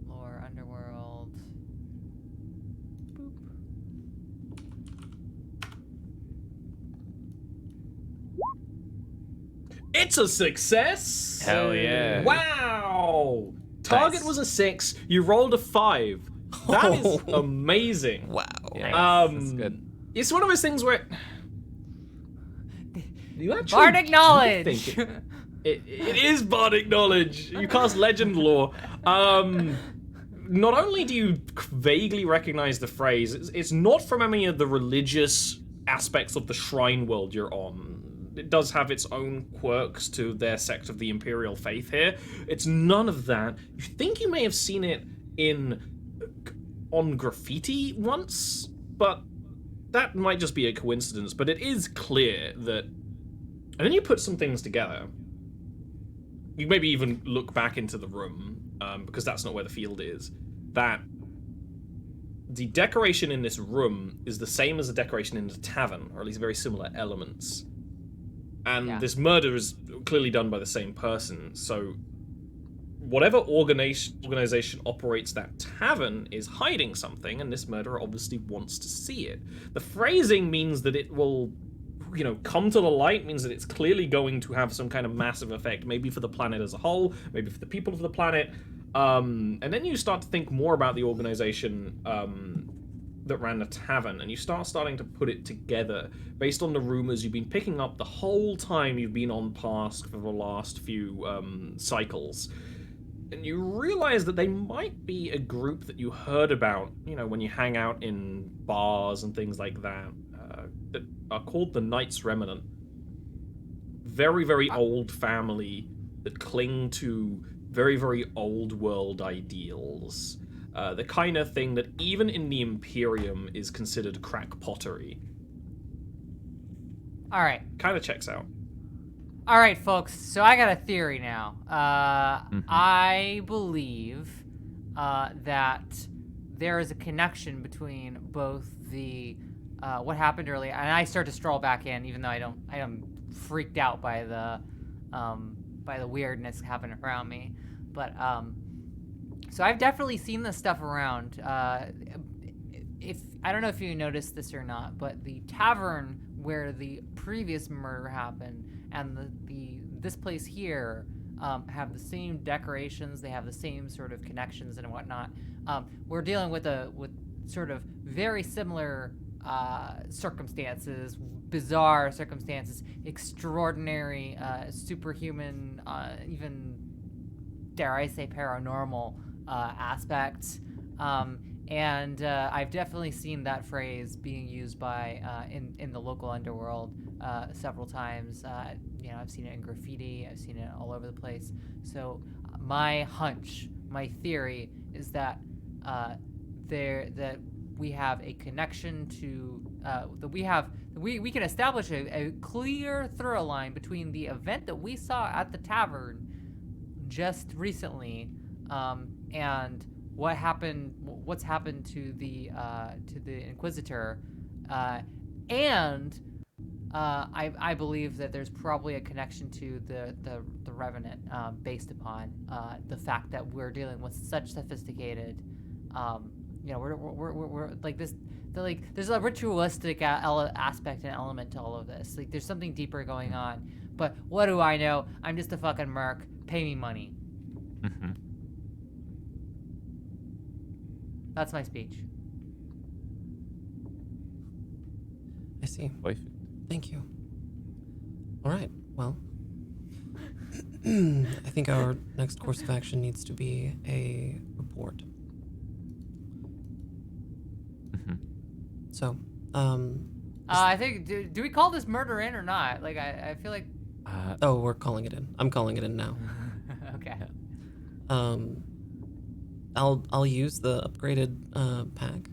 Lore, underworld. Boop. It's a success. Hell yeah. Wow. Target Nice. was a 6. You rolled a 5. That is amazing. Wow. Yeah, that's good. It's one of those things where you actually Bardic do knowledge. think it is bardic knowledge. You cast legend lore. Not only do you vaguely recognize the phrase, it's not from any of the religious aspects of the shrine world you're on. It does have its own quirks to their sect of the Imperial Faith here. It's none of that. You think you may have seen it on graffiti once, but that might just be a coincidence. But it is clear that, and then you put some things together. You maybe even look back into the room, because that's not where the field is, that the decoration in this room is the same as the decoration in the tavern, or at least very similar elements. And Yeah. this murder is clearly done by the same person, so whatever organization operates that tavern is hiding something, and this murderer obviously wants to see it. The phrasing means that it will, come to the light, means that it's clearly going to have some kind of massive effect, maybe for the planet as a whole, maybe for the people of the planet. And then you start to think more about the organization that ran the tavern, and you starting to put it together based on the rumors you've been picking up the whole time you've been on Pask for the last few cycles. And you realize that they might be a group that you heard about, when you hang out in bars and things like that, that are called the Knights Remnant. Very, very old family that cling to very, very old world ideals. The kind of thing that even in the Imperium is considered crack pottery. All right. Kind of checks out. All right, folks. So I got a theory now. I believe that there is a connection between both the what happened earlier, and I start to stroll back in, even though I am freaked out by the weirdness happening around me. But so I've definitely seen this stuff around. If I don't know if you noticed this or not, but the tavern where the previous murder happened and this place here have the same decorations. They have the same sort of connections and whatnot. We're dealing with sort of very similar circumstances, bizarre circumstances, extraordinary, superhuman, even dare I say paranormal aspects. And I've definitely seen that phrase being used by in the local underworld several times. I've seen it in graffiti. I've seen it all over the place. So my hunch, my theory, is that that we have a connection to that we can establish a clear through line between the event that we saw at the tavern just recently and what's happened to the Inquisitor, and I believe that there's probably a connection to the Revenant based upon the fact that we're dealing with such sophisticated, we're like this. There's a ritualistic aspect and element to all of this. Like there's something deeper going on. But what do I know? I'm just a fucking merc. Pay me money. Mm-hmm. That's my speech. I see. Perfect. Thank you. All right. Well, I think our next course of action needs to be a report. Mm-hmm. So, I think do we call this murder in or not? Like I feel like. Oh, we're calling it in. I'm calling it in now. Okay. I'll use the upgraded pack.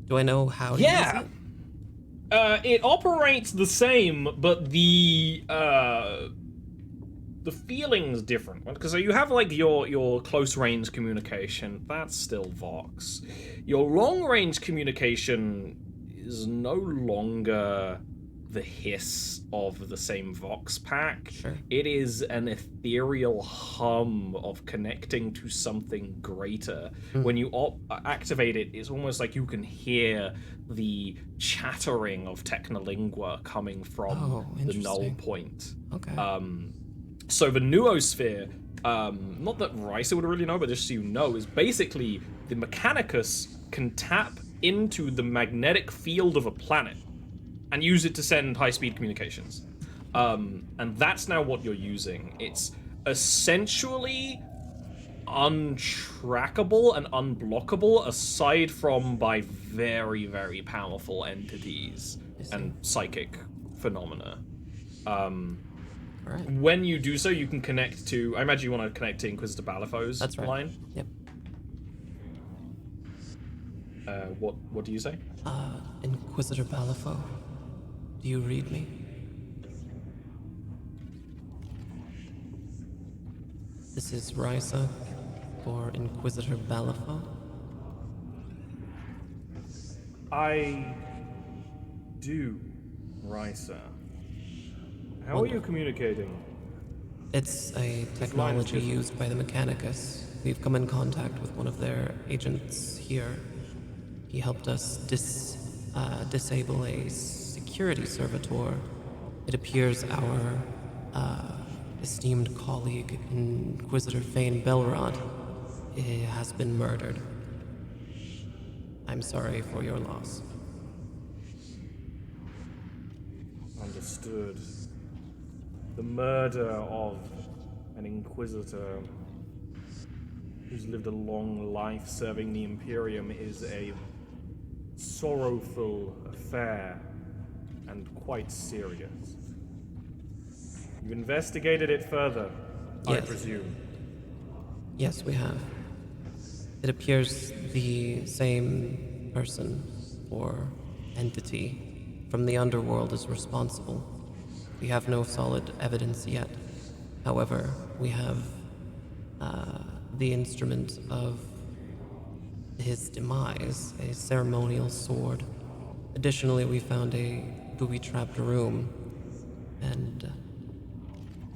Do I know how to use it? It operates the same, but the feeling's different. Because you have like your close range communication, that's still Vox. Your long range communication is no longer the hiss of the same Vox pack. Sure. It is an ethereal hum of connecting to something greater. When you activate it, it's almost like you can hear the chattering of Technolingua coming from the null point. Okay. So the noosphere, not that Risa would really know, but just so you know, is basically the Mechanicus can tap into the magnetic field of a planet and use it to send high-speed communications. And that's now what you're using. It's essentially untrackable and unblockable, aside from by very, very powerful entities and psychic phenomena. Right. When you do so, you can connect to... I imagine you want to connect to Inquisitor Balafo's That's right. line. Yep. What do you say? Inquisitor Balafo, do you read me? This is Risa for Inquisitor Balafo. I do, Risa. How are you communicating? It's a technology used by the Mechanicus. We've come in contact with one of their agents here. He helped us disable a security servitor. It appears our esteemed colleague, Inquisitor Fane Belrod, has been murdered. I'm sorry for your loss. Understood. The murder of an Inquisitor who's lived a long life serving the Imperium is a sorrowful affair and quite serious. You've investigated it further, I Yes. presume. Yes, we have. It appears the same person or entity from the underworld is responsible. We have no solid evidence yet. However, we have the instrument of his demise, a ceremonial sword. Additionally, we found a booby-trapped room, and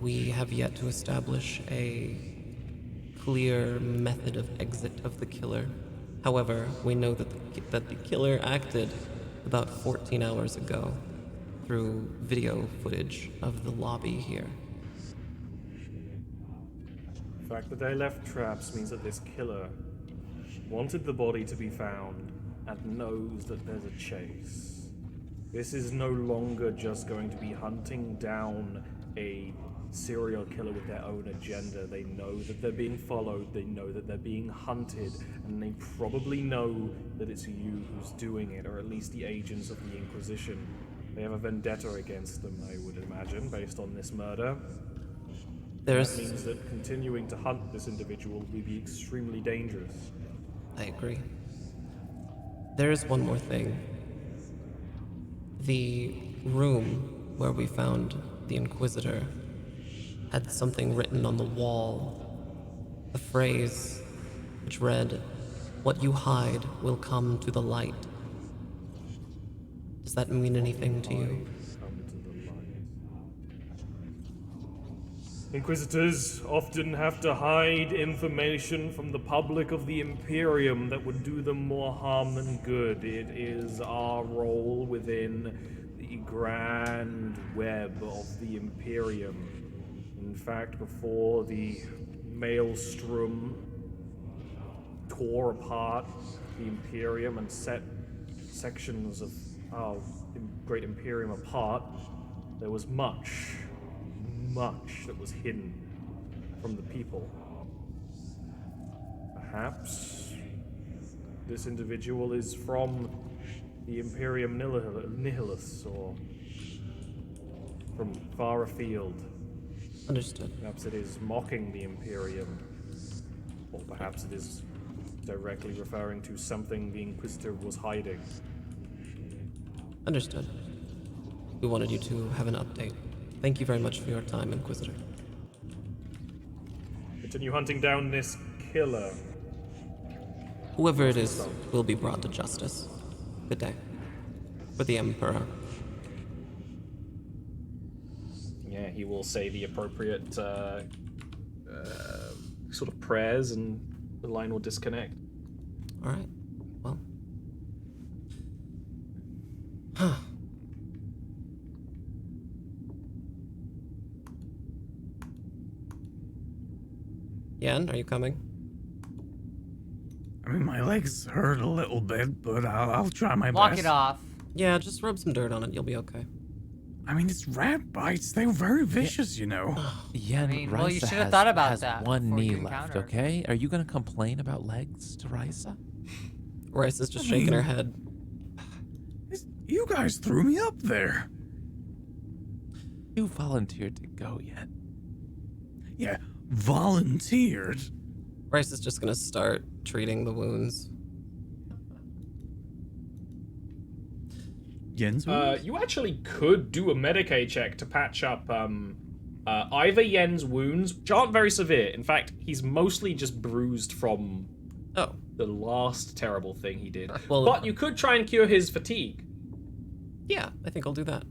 we have yet to establish a clear method of exit of the killer. However, we know that the killer acted about 14 hours ago through video footage of the lobby here. The fact that they left traps means that this killer wanted the body to be found and knows that there's a chase. This is no longer just going to be hunting down a serial killer with their own agenda. They know that they're being followed, they know that they're being hunted, and they probably know that it's you who's doing it, or at least the agents of the Inquisition. They have a vendetta against them, I would imagine, based on this murder. That means that continuing to hunt this individual will be extremely dangerous. I agree. There is one more thing. The room where we found the Inquisitor had something written on the wall. A phrase which read, "What you hide will come to the light." Does that mean anything to you? Inquisitors often have to hide information from the public of the Imperium that would do them more harm than good. It is our role within the grand web of the Imperium. In fact, before the Maelstrom tore apart the Imperium and set sections of our great Imperium apart, there was much that was hidden from the people. Perhaps this individual is from the Imperium Nihilus, or from far afield. Understood. Perhaps it is mocking the Imperium, or perhaps it is directly referring to something the Inquisitor was hiding. Understood. We wanted you to have an update. Thank you very much for your time, Inquisitor. Continue hunting down this killer. Whoever it is will be brought to justice. Good day. For the Emperor. Yeah, he will say the appropriate sort of prayers, and the line will disconnect. All right. Well. Yen, are you coming? I mean, my legs hurt a little bit, but I'll try my Walk best. it off. Yeah, just rub some dirt on it. You'll be okay. I mean, it's rat bites. They're very vicious, you know. Yen, I mean, well, you Risa should have thought about has that one before you knee left, encounter. okay? Are you gonna complain about legs to Risa? Rice is just shaking her head. You guys threw me up there. You volunteered to go, Yen. Yeah, volunteered. Rice is just gonna start treating the wounds. Yen's You actually could do a Medicaid check to patch up either Yen's wounds, which aren't very severe. In fact, he's mostly just bruised from the last terrible thing he did. Well, but you could try and cure his fatigue. Yeah, I think I'll do that.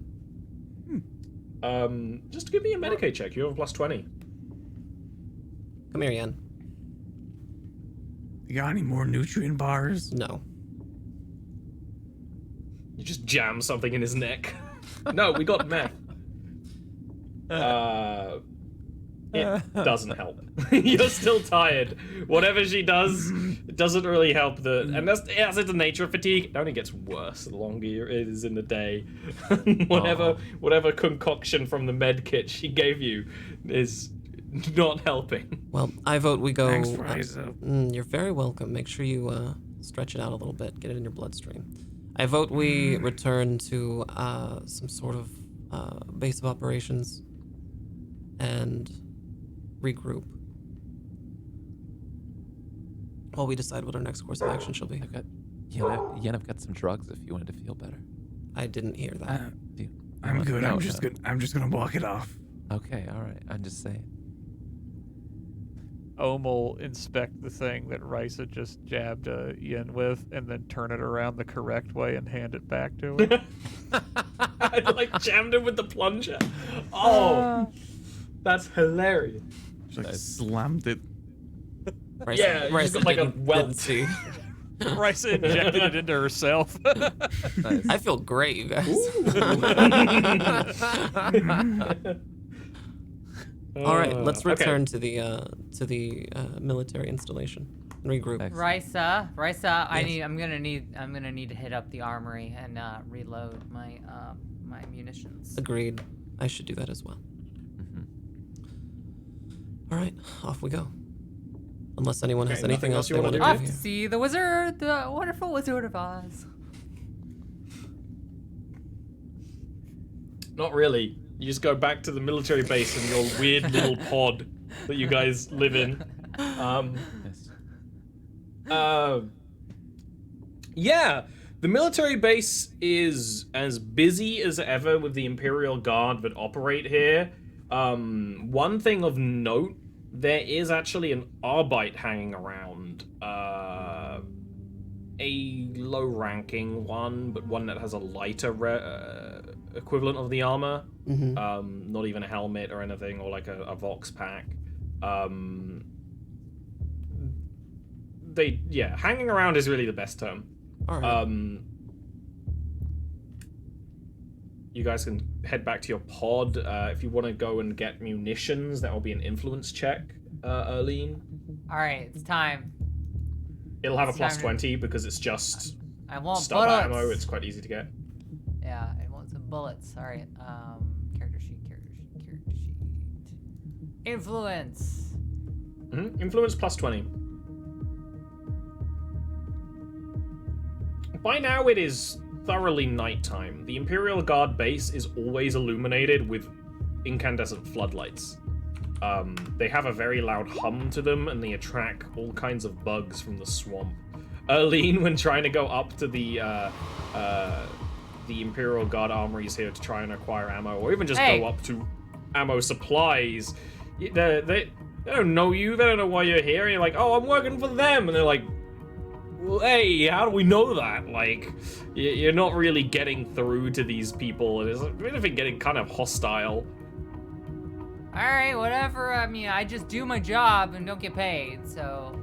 Just give me a Medicaid check. You have a plus 20. Come here, Yen. You got any more nutrient bars? No. You just jam something in his neck. No, we got meth. It doesn't help. You're still tired. Whatever she does, it doesn't really help. And that's the nature of fatigue. It only gets worse the longer it is in the day. Whatever concoction from the med kit she gave you is not helping. Well, I vote we go. Thanks, Risa. You're very welcome. Make sure you stretch it out a little bit. Get it in your bloodstream. I vote we return to some sort of base of operations and regroup while we decide what our next course of action shall be. Yen, I've got some drugs if you wanted to feel better. I didn't hear that. I'm good. No, I'm just gonna walk it off. Okay, all right. I'm just saying. Ohm will inspect the thing that Risa just jabbed Yin with, and then turn it around the correct way and hand it back to him. I like jammed him with the plunger. Oh, that's hilarious. Just like slammed it. Risa, Yeah, you Risa got like a didn't welt. see. Risa injected it into herself. Nice. I feel great, you guys. All right, let's return to the military installation and regroup. Excellent. Risa, I'm gonna need to hit up the armory and reload my my munitions. Agreed. I should do that as well. Mm-hmm. All right, off we go. Unless anyone has Okay, anything nothing else else they you want to wanna do Off here. to see the wizard, the wonderful Wizard of Oz. Not really. You just go back to the military base in your weird little pod that you guys live in. Yes. Yeah, the military base is as busy as ever with the Imperial Guard that operate here. One thing of note, there is actually an Arbite hanging around. A low-ranking one, but one that has a lighter equivalent of the armor. Not even a helmet or anything, or like a Vox pack. Hanging around is really the best term. All right. You guys can head back to your pod. If you want to go and get munitions, that will be an influence check, Erlene. All right, it's time. It'll have a It's plus time to- 20 because it's just I want stubber bullets. ammo. It's quite easy to get. Yeah, I want some bullets. All right. Character sheet. Influence. Influence plus 20. By now it is thoroughly nighttime. The Imperial Guard base is always illuminated with incandescent floodlights. They have a very loud hum to them, and they attract all kinds of bugs from the swamp. Erlene, when trying to go up to the Imperial Guard armories here to try and acquire ammo, or even just Hey. go up to ammo supplies, they don't know you. They don't know why you're here. And you're like, oh, I'm working for them, and they're like, well, hey, how do we know that? Like, you're not really getting through to these people, and it's, if anything, getting kind of hostile. All right, whatever. I mean, I just do my job and don't get paid, so.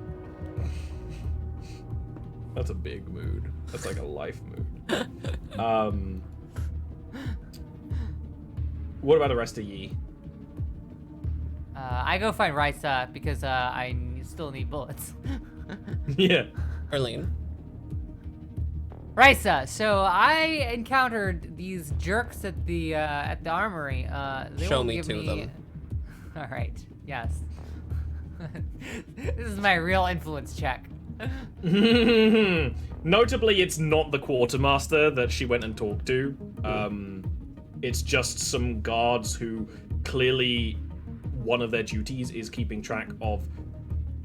That's a big mood. That's like a life mood. What about the rest of ye? I go find Risa because I still need bullets. Yeah. Arlene. Risa, so I encountered these jerks at the armory. They Show won't me give two of them. All right. Yes. This is my real influence check. Notably, it's not the quartermaster that she went and talked to. It's just some guards who clearly one of their duties is keeping track of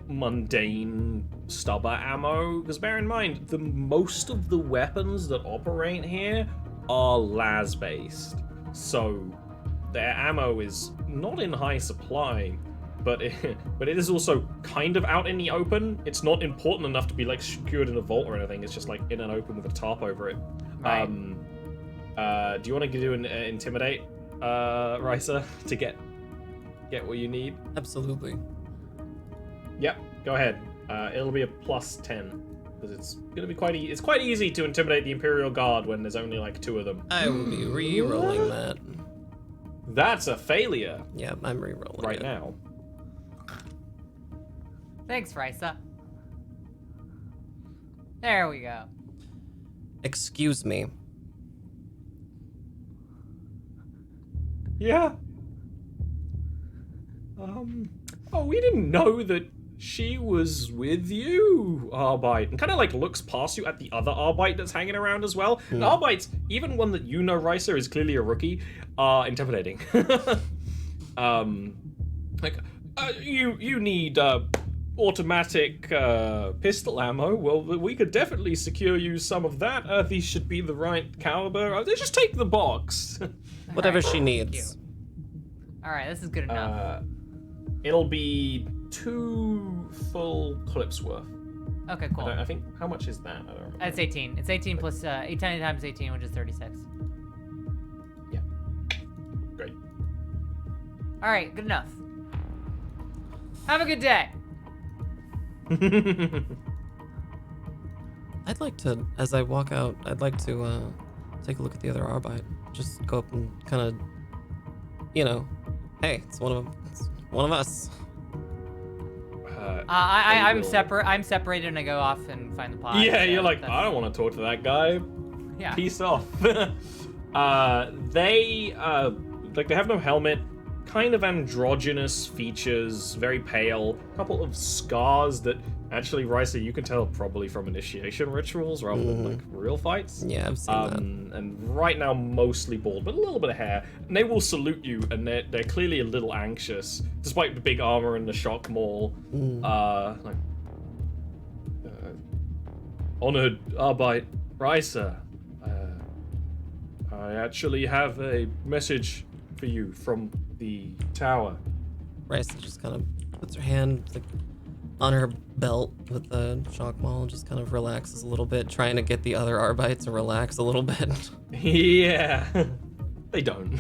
mundane stubber ammo. Because bear in mind, most of the weapons that operate here are las-based. So their ammo is not in high supply, but it is also kind of out in the open. It's not important enough to be like secured in a vault or anything. It's just like in an open with a tarp over it. Right. Do you want to do an intimidate, Risa, to get what you need? Absolutely. Yep, go ahead. It'll be a plus 10 because it's gonna be it's quite easy to intimidate the Imperial Guard when there's only like 2 of them. I will be re-rolling that. That's a failure Yeah, I'm re-rolling right it. now. Thanks, Risa. There we go. Excuse me. Yeah. Oh, we didn't know that she was with you, Arbite. And kind of like looks past you at the other Arbite that's hanging around as well. And Arbites, even one that you know, Risa, is clearly a rookie, are intimidating. You need, automatic pistol ammo, well, we could definitely secure you some of that. These should be the right caliber. Just take the box. Whatever she Thank needs. you. All right, this is good enough. It'll be 2 full clips worth. Okay, cool. I think, how much is that? I don't remember. It's 18. It's 18 plus 18 times 18, which is 36. Yeah. Great. All right, good enough. Have a good day. I'd like to, as I walk out, I'd like to take a look at the other Arbite. Just go up and kind of, hey, it's one of them. It's one of us. I'm separated and I go off and find the pod. Yeah, so you're like, that's- I don't want to talk to that guy. Yeah. Peace off. They have no helmet, kind of androgynous features, very pale, couple of scars that actually, Risa, you can tell probably from initiation rituals rather than like real fights. Yeah, I've seen that. And right now mostly bald, but a little bit of hair. And they will salute you, and they're clearly a little anxious, despite the big armor and the shock maul. Honored Arbite Risa. I actually have a message for you from the tower. Risa just kind of puts her hand like on her belt with the shock maul and just kind of relaxes a little bit, trying to get the other Arbite to relax a little bit. Yeah, they don't.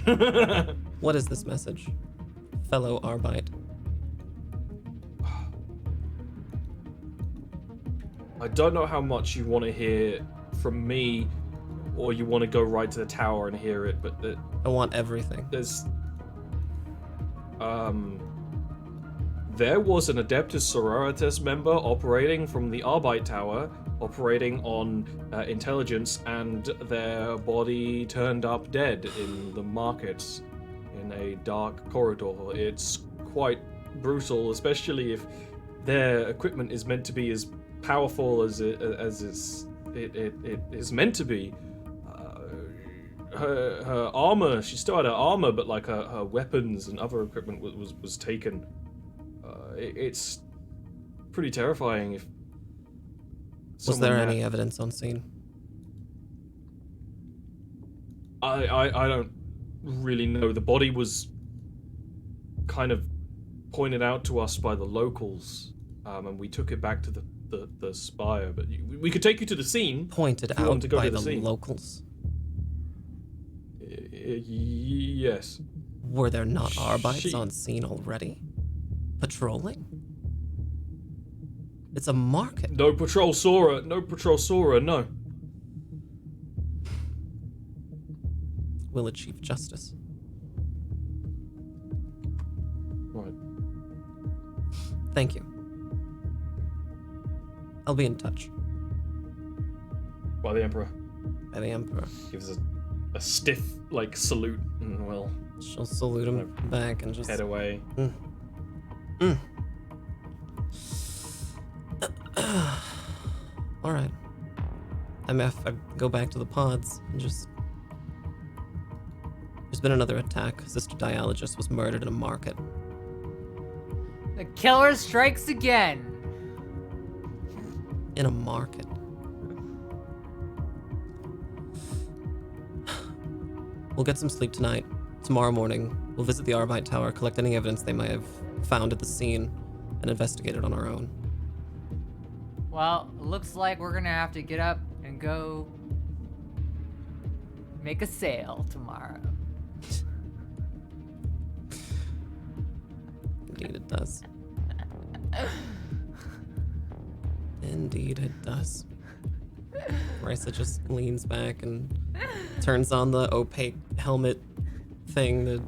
What is this message, fellow Arbite? I don't know how much you want to hear from me, or you want to go right to the tower and hear it, but I want everything. There was an Adeptus Sororitas member operating from the Arbite Tower, operating on intelligence, and their body turned up dead in the markets in a dark corridor. It's quite brutal, especially if their equipment is meant to be as powerful as it is meant to be. Her armor, she still had her armor, but like her weapons and other equipment was taken. It's pretty terrifying. If was there any evidence on scene? I don't really know. The body was kind of pointed out to us by the locals, and we took it back to the spire. But we could take you to the scene. Pointed out by the locals? Yes. Were there not Arbites on scene already? Patrolling? It's a market. No patrol saw her. No patrol saw her. No. Will achieve justice. Right. Thank you. I'll be in touch. By the Emperor. By the Emperor. Gives a stiff, like, salute, and will... She'll salute him back and just... head away. Alright. I go back to the pods and just... There's been another attack. Sister Dialogist was murdered in a market. The killer strikes again. In a market. We'll get some sleep tonight. Tomorrow morning, we'll visit the Arbite Tower, collect any evidence they might have found at the scene, and investigate it on our own. Well, it looks like we're gonna have to get up and go make a sale tomorrow. Indeed it does. Indeed it does. Risa just leans back and turns on the opaque helmet thing to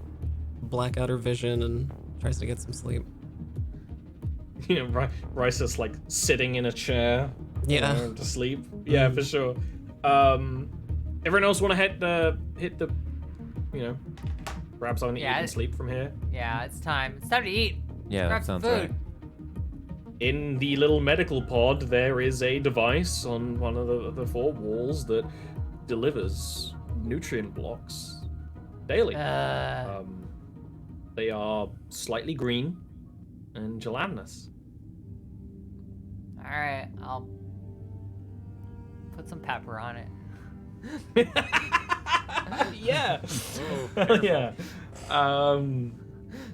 black out her vision and tries to get some sleep. You know, Risa's like sitting in a chair. Yeah. To sleep. Yeah, for sure. Everyone else want to hit the, grab something to eat and sleep from here? Yeah, it's time. It's time to eat. Yeah, grab that some sounds food. right. In the little medical pod, there is a device on one of the 4 walls that delivers nutrient blocks daily. They are slightly green and gelatinous. Alright, I'll put some pepper on it. Yeah. Yeah.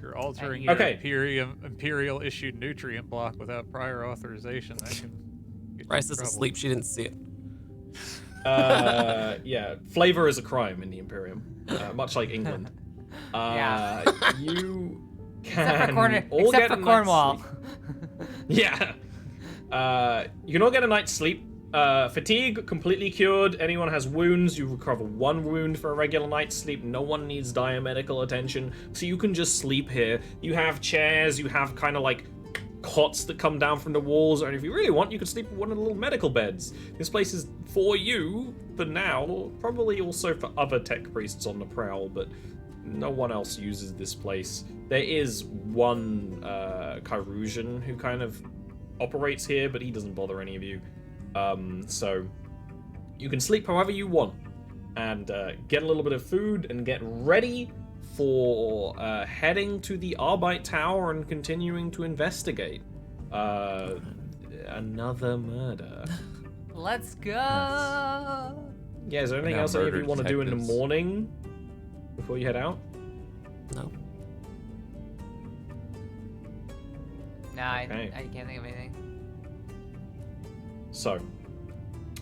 You're altering Okay. your imperial issued nutrient block without prior authorization. That can get you Rice in is trouble. asleep. She didn't see it. Yeah. Flavor is a crime in the Imperium, much like England. Yeah. You Except can for, all except get for a night's Cornwall. sleep. Yeah. You can all get a night's sleep. Fatigue, completely cured. Anyone has wounds, you recover 1 wound for a regular night's sleep. No one needs dire medical attention, so you can just sleep here. You have chairs, you have kind of like cots that come down from the walls, and if you really want, you could sleep in one of the little medical beds. This place is for you for now, probably also for other tech priests on the prowl, but no one else uses this place. There is one Kyrusian who kind of operates here, but he doesn't bother any of you. So you can sleep however you want and get a little bit of food and get ready for heading to the Arbite Tower and continuing to investigate another murder. Let's go. Yeah, is there anything Now else that you murder want to do in the detectives. morning before you head out? No. Nah, Okay. I can't think of anything. So,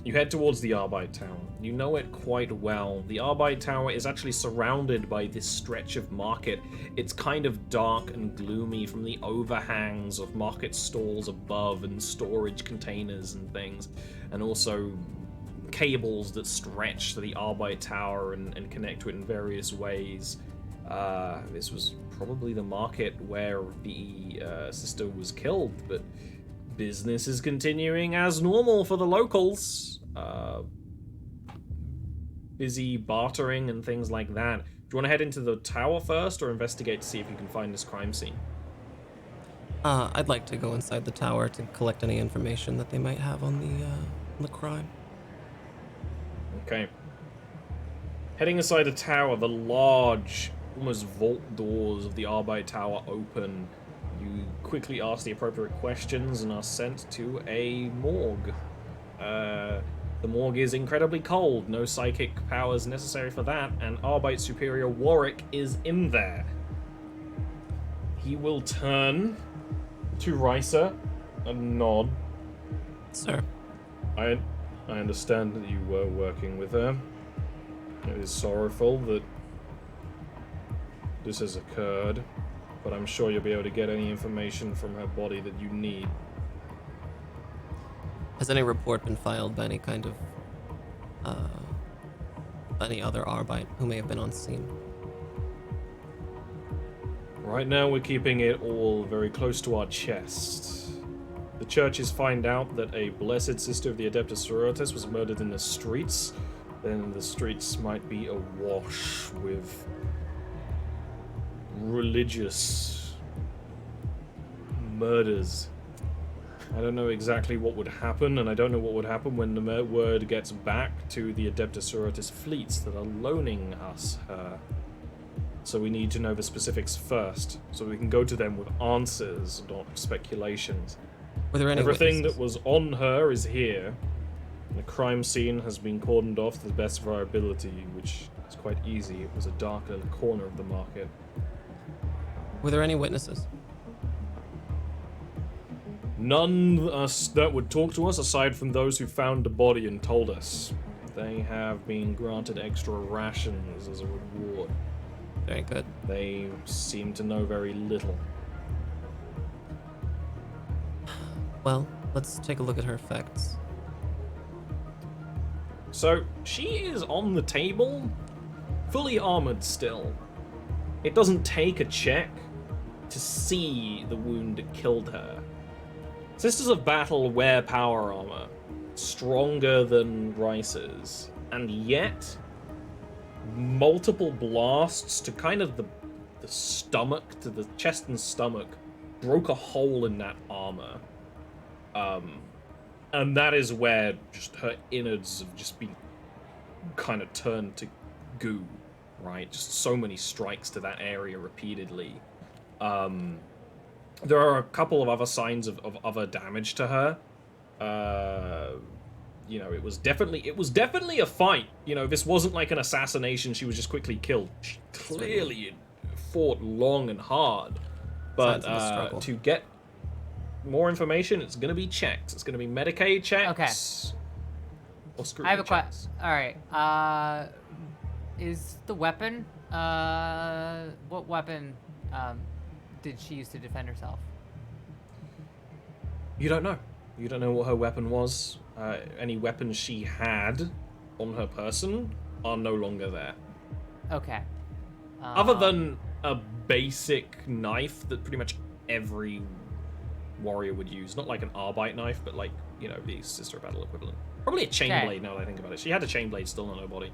you head towards the Arbite Tower. You know it quite well. The Arbite Tower is actually surrounded by this stretch of market. It's kind of dark and gloomy from the overhangs of market stalls above and storage containers and things, and also cables that stretch to the Arbite Tower and connect to it in various ways. This was probably the market where the sister was killed, but business is continuing as normal for the locals. Busy bartering and things like that. Do you want to head into the tower first or investigate to see if you can find this crime scene? I'd like to go inside the tower to collect any information that they might have on the crime. Okay. Heading inside the tower, the large, almost vault doors of the Arbite Tower open. You quickly ask the appropriate questions and are sent to a morgue. The morgue is incredibly cold, no psychic powers necessary for that, and Arbite Superior Warwick is in there. He will turn to Risa and nod. Sir. I understand that you were working with her. It is sorrowful that this has occurred, but I'm sure you'll be able to get any information from her body that you need. Has any report been filed by any kind of, any other Arbite who may have been on scene? Right now we're keeping it all very close to our chest. The churches find out that a blessed sister of the Adeptus Sororitas was murdered in the streets, then the streets might be awash with religious murders. I don't know exactly what would happen, and I don't know what would happen when the word gets back to the Adeptus Sororitas fleets that are loaning us her. So we need to know the specifics first, so we can go to them with answers, not speculations. Were there any Everything witnesses? that was on her is here. The crime scene has been cordoned off to the best of our ability, which is quite easy. It was a darker corner of the market. Were there any witnesses? None that would talk to us aside from those who found the body and told us. They have been granted extra rations as a reward. Very good. They seem to know very little. Well, let's take a look at her effects. So, she is on the table, fully armored still. It doesn't take a check to see the wound that killed her. Sisters of Battle wear power armor, stronger than Rice's, and yet multiple blasts to kind of the stomach, to the chest and stomach, broke a hole in that armor. And that is where just her innards have just been kind of turned to goo, right? Just so many strikes to that area repeatedly. There are a couple of other signs of other damage to her, You know, it was definitely a fight. You know, this wasn't like an assassination. She was just quickly killed. She clearly fought long and hard. But to get more information, it's gonna be checks. It's gonna be Medicaid checks. Okay. Or I have a checks. question. All right. Is the weapon? What weapon did she use to defend herself? You don't know. You don't know what her weapon was. Any weapons she had on her person are no longer there. Okay. Other than a basic knife that pretty much every warrior would use. Not like an arbite knife, but like, you know, the Sister of Battle equivalent. Probably a chain blade now that I think about it. She had a chain blade still on her body.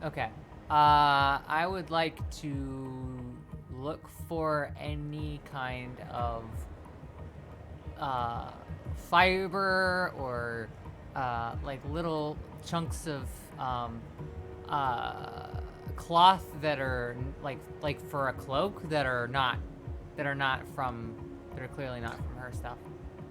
Okay. I would like to look for any kind of fiber or like little chunks of cloth that are like for a cloak that are clearly not from her stuff.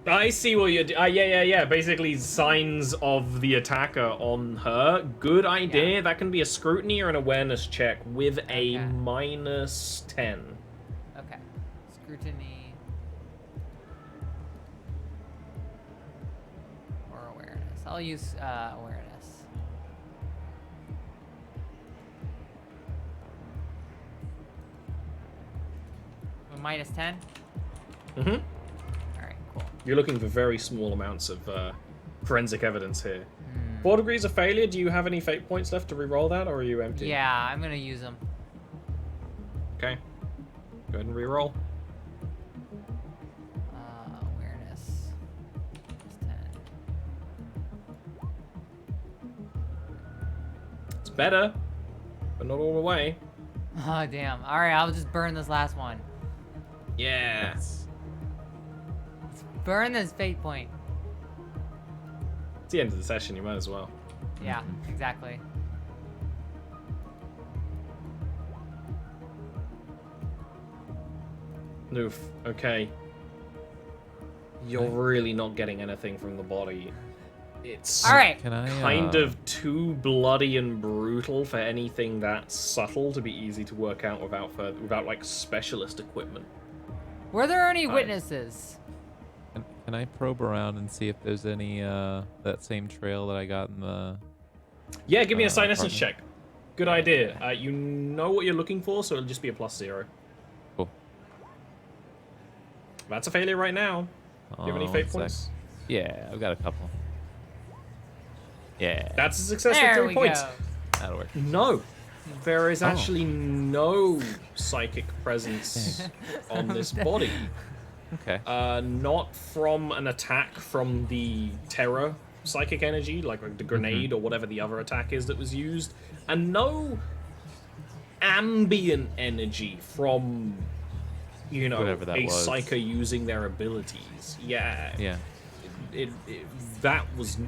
I see what you're yeah. Basically, signs of the attacker on her. Good idea. Yeah. That can be a scrutiny or an awareness check with a -10. Okay. Scrutiny. Or awareness. I'll use awareness. A -10? Mm-hmm. Alright, cool. You're looking for very small amounts of forensic evidence here. 4 degrees of failure. Do you have any fate points left to re-roll that, or are you empty? Yeah, I'm gonna use them. Okay. Go ahead and re-roll. Awareness. It's better, but not all the way. Oh, damn. Alright, I'll just burn this last one. Yeah. Burn this fate point. It's the end of the session. You might as well. Yeah, exactly. Noof. Okay. You're really not getting anything from the body. It's Alright. Can I, kind of too bloody and brutal for anything that subtle to be easy to work out without like specialist equipment. Were there any witnesses? Can I probe around and see if there's any that same trail that I got in the? Yeah, give me a science apartment? check. Good idea. You know what you're looking for, so it'll just be a +0. Cool. That's a failure right now. Do you have any fate one points? sec. Yeah, I've got a couple. Yeah. That's a success with There 3 we points. go. That'll work. No. There is actually no psychic presence on this body. Okay. Not from an attack from the terror psychic energy, like the grenade or whatever the other attack is that was used, and no ambient energy from, you know, Whatever that a was. psyker using their abilities. Yeah. Yeah. That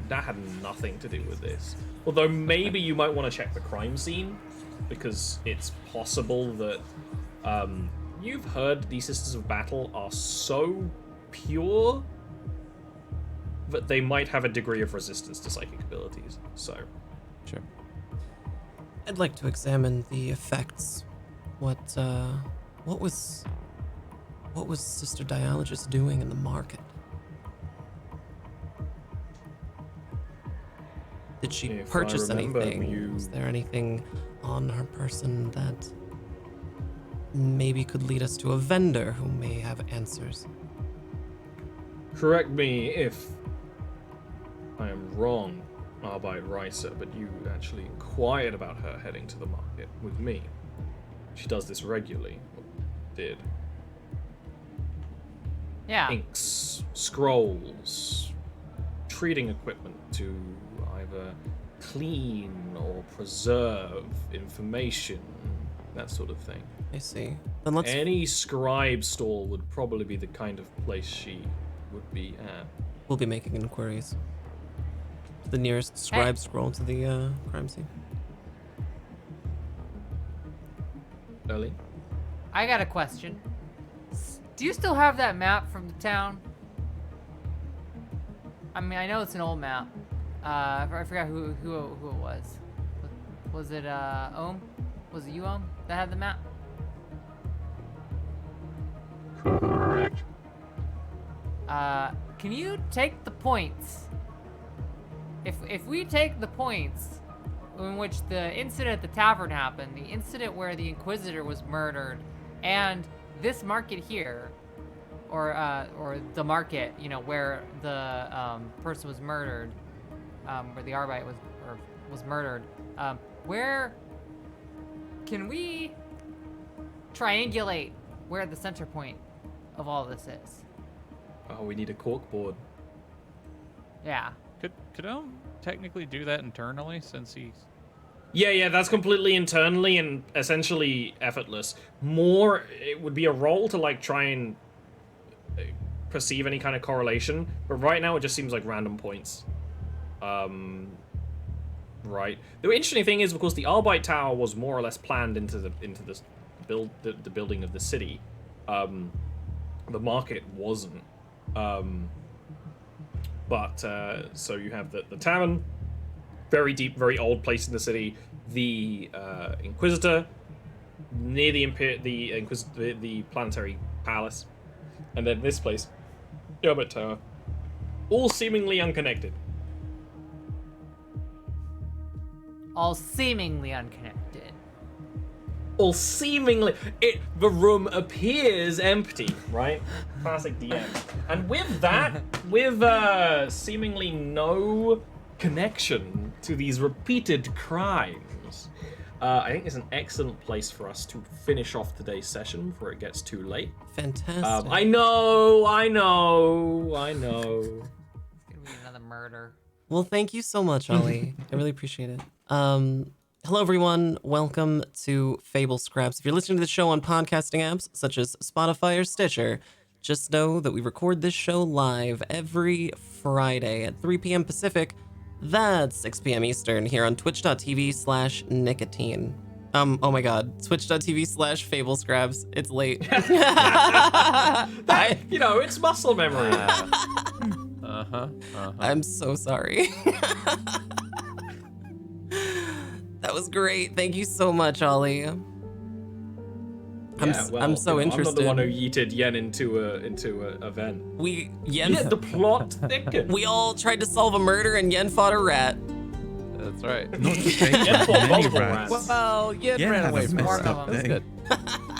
had nothing to do with this. Although maybe you might want to check the crime scene, because it's possible that you've heard these Sisters of Battle are so pure that they might have a degree of resistance to psychic abilities. So, Sure. I'd like to examine the effects. What was Sister Dialogist doing in the market? Did she If I purchase remember, anything? Was there anything on her person that maybe could lead us to a vendor who may have answers? correct me if I am wrong, Arbeit Reiser, but you actually inquired about her heading to the market with me. She does this regularly, or did. Yeah. Inks, scrolls, treating equipment to either clean or preserve information, that sort of thing. I see. Then let's. Any scribe stall would probably be the kind of place she would be at. We'll be making inquiries. The nearest scribe scroll to the crime scene. Early? I got a question. Do you still have that map from the town? I mean, I know it's an old map. I forgot who it was. Was it Ohm? Was it you, Ohm, that had the map? Correct. Can you take the points? If we take the points in which the incident at the tavern happened, the incident where the Inquisitor was murdered, and this market here, or the market, you know, where the person was murdered, where the Arbite was murdered, where can we triangulate where the center point of all this is? Oh, we need a corkboard. Yeah. Could technically do that internally since he's... Yeah, that's completely internally and essentially effortless. More, it would be a roll to like try and perceive any kind of correlation, but right now it just seems like random points. Right. The interesting thing is, of course, the Arbite Tower was more or less planned into the building of the city. The market wasn't. So you have the tavern, very deep, very old place in the city. The Inquisitor, near the planetary palace, and then this place, the Arbite Tower, all seemingly unconnected. All seemingly unconnected. All seemingly, the room appears empty, right? Classic DM. And with that, with seemingly no connection to these repeated crimes, I think it's an excellent place for us to finish off today's session before it gets too late. Fantastic. I know. It's gonna be another murder. Well, thank you so much, Ollie. I really appreciate it. Hello, everyone. Welcome to Fable Scraps. If you're listening to the show on podcasting apps such as Spotify or Stitcher, just know that we record this show live every Friday at 3 p.m. Pacific. That's 6 p.m. Eastern here on twitch.tv/nicotine. Oh my god, twitch.tv/Fable Scraps. It's late. It's muscle memory. I'm so sorry. That was great. Thank you so much, Ollie. I'm so interested. I'm not the one who yeeted Yen into a vent. The plot thickened. We all tried to solve a murder and Yen fought a rat. That's right. Not just many rats. Well, Yen ran away from messed one up of them. day.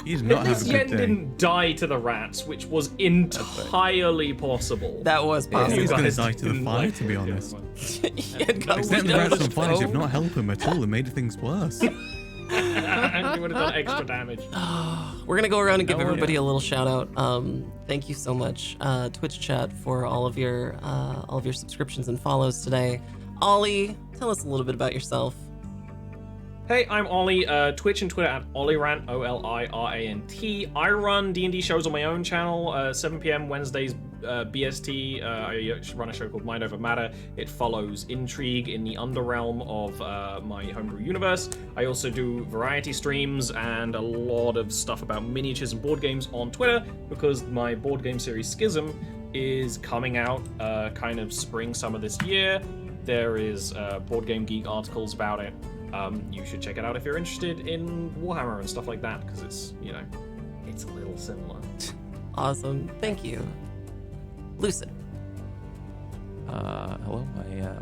He did not At have least a Yen good day. didn't die to the rats, which was entirely possible. That was I think he's possible. gonna die to the fire, to be honest. Yen got Except the out rats of on the fire did boat. not help him at all. It made things worse. And he would have done extra damage. We're gonna go around and give No, everybody a little shout out. Thank you so much, Twitch chat, for all of your subscriptions and follows today. Ollie, tell us a little bit about yourself. Hey, I'm Ollie. Twitch and Twitter at OllieRant, OLIRANT. I run D&D shows on my own channel, 7 p.m. Wednesdays, BST. I run a show called Mind Over Matter. It follows intrigue in the underrealm of my homebrew universe. I also do variety streams and a lot of stuff about miniatures and board games on Twitter because my board game series Schism is coming out kind of spring, summer this year. There is Board Game Geek articles about it. You should check it out if you're interested in Warhammer and stuff like that, because it's, it's a little similar. Awesome. Thank you. Lucid. Hello,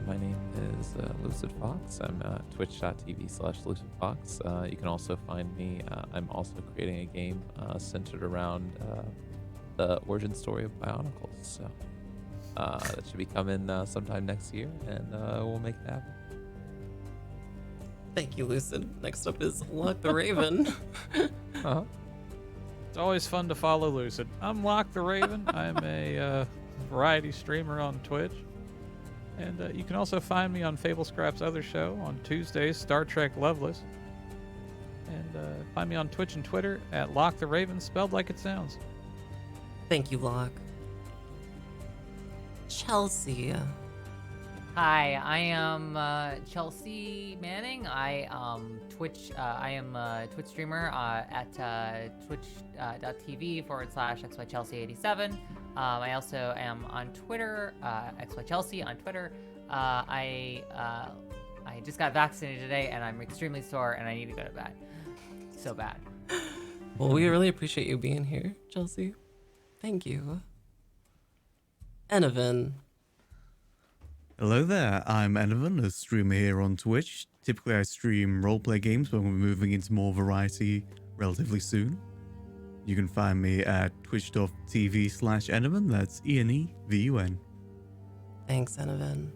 my name is Lucid Fox. I'm twitch.tv/LucidFox. You can also find me. I'm also creating a game centered around the origin story of Bionicles. So that should be coming sometime next year, and we'll make it happen. Thank you, Lucid. Next up is Lock the Raven. It's always fun to follow Lucid. I'm Lock the Raven. I'm a variety streamer on Twitch. And you can also find me on Fable Scrap's other show on Tuesdays, Star Trek Loveless. And find me on Twitch and Twitter at Lock the Raven, spelled like it sounds. Thank you, Lock. Chelsea. Hi, I am Chelsea Manning. I am Twitch streamer at twitch.tv/xychelsea87. I also am on Twitter, xychelsea on Twitter. I just got vaccinated today, and I'm extremely sore, and I need to go to bed. So bad. Well, we really appreciate you being here, Chelsea. Thank you. Enovan. Hello there, I'm Enovan, a streamer here on Twitch. Typically I stream roleplay games, but we're moving into more variety relatively soon. You can find me at twitch.tv/Enovan, that's ENEVUN. Thanks, Enovan.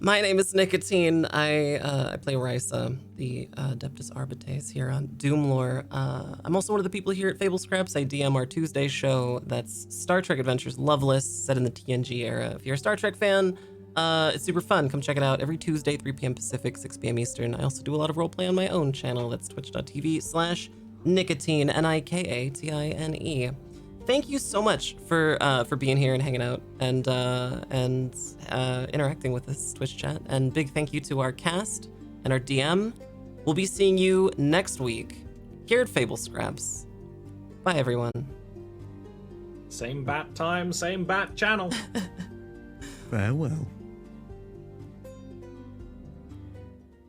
My name is Nicotine. I play Risa, the Adeptus Arbites here on DoomLore. I'm also one of the people here at Fable Scraps. I DM our Tuesday show. That's Star Trek Adventures Loveless, set in the TNG era. If you're a Star Trek fan, it's super fun. Come check it out every Tuesday, 3 p.m. Pacific, 6 p.m. Eastern. I also do a lot of roleplay on my own channel. That's twitch.tv/Nicotine, Nikatine. Thank you so much for being here and hanging out and interacting with this Twitch chat. And big thank you to our cast and our DM. We'll be seeing you next week here at Fable Scraps. Bye, everyone. Same bat time, same bat channel. Farewell.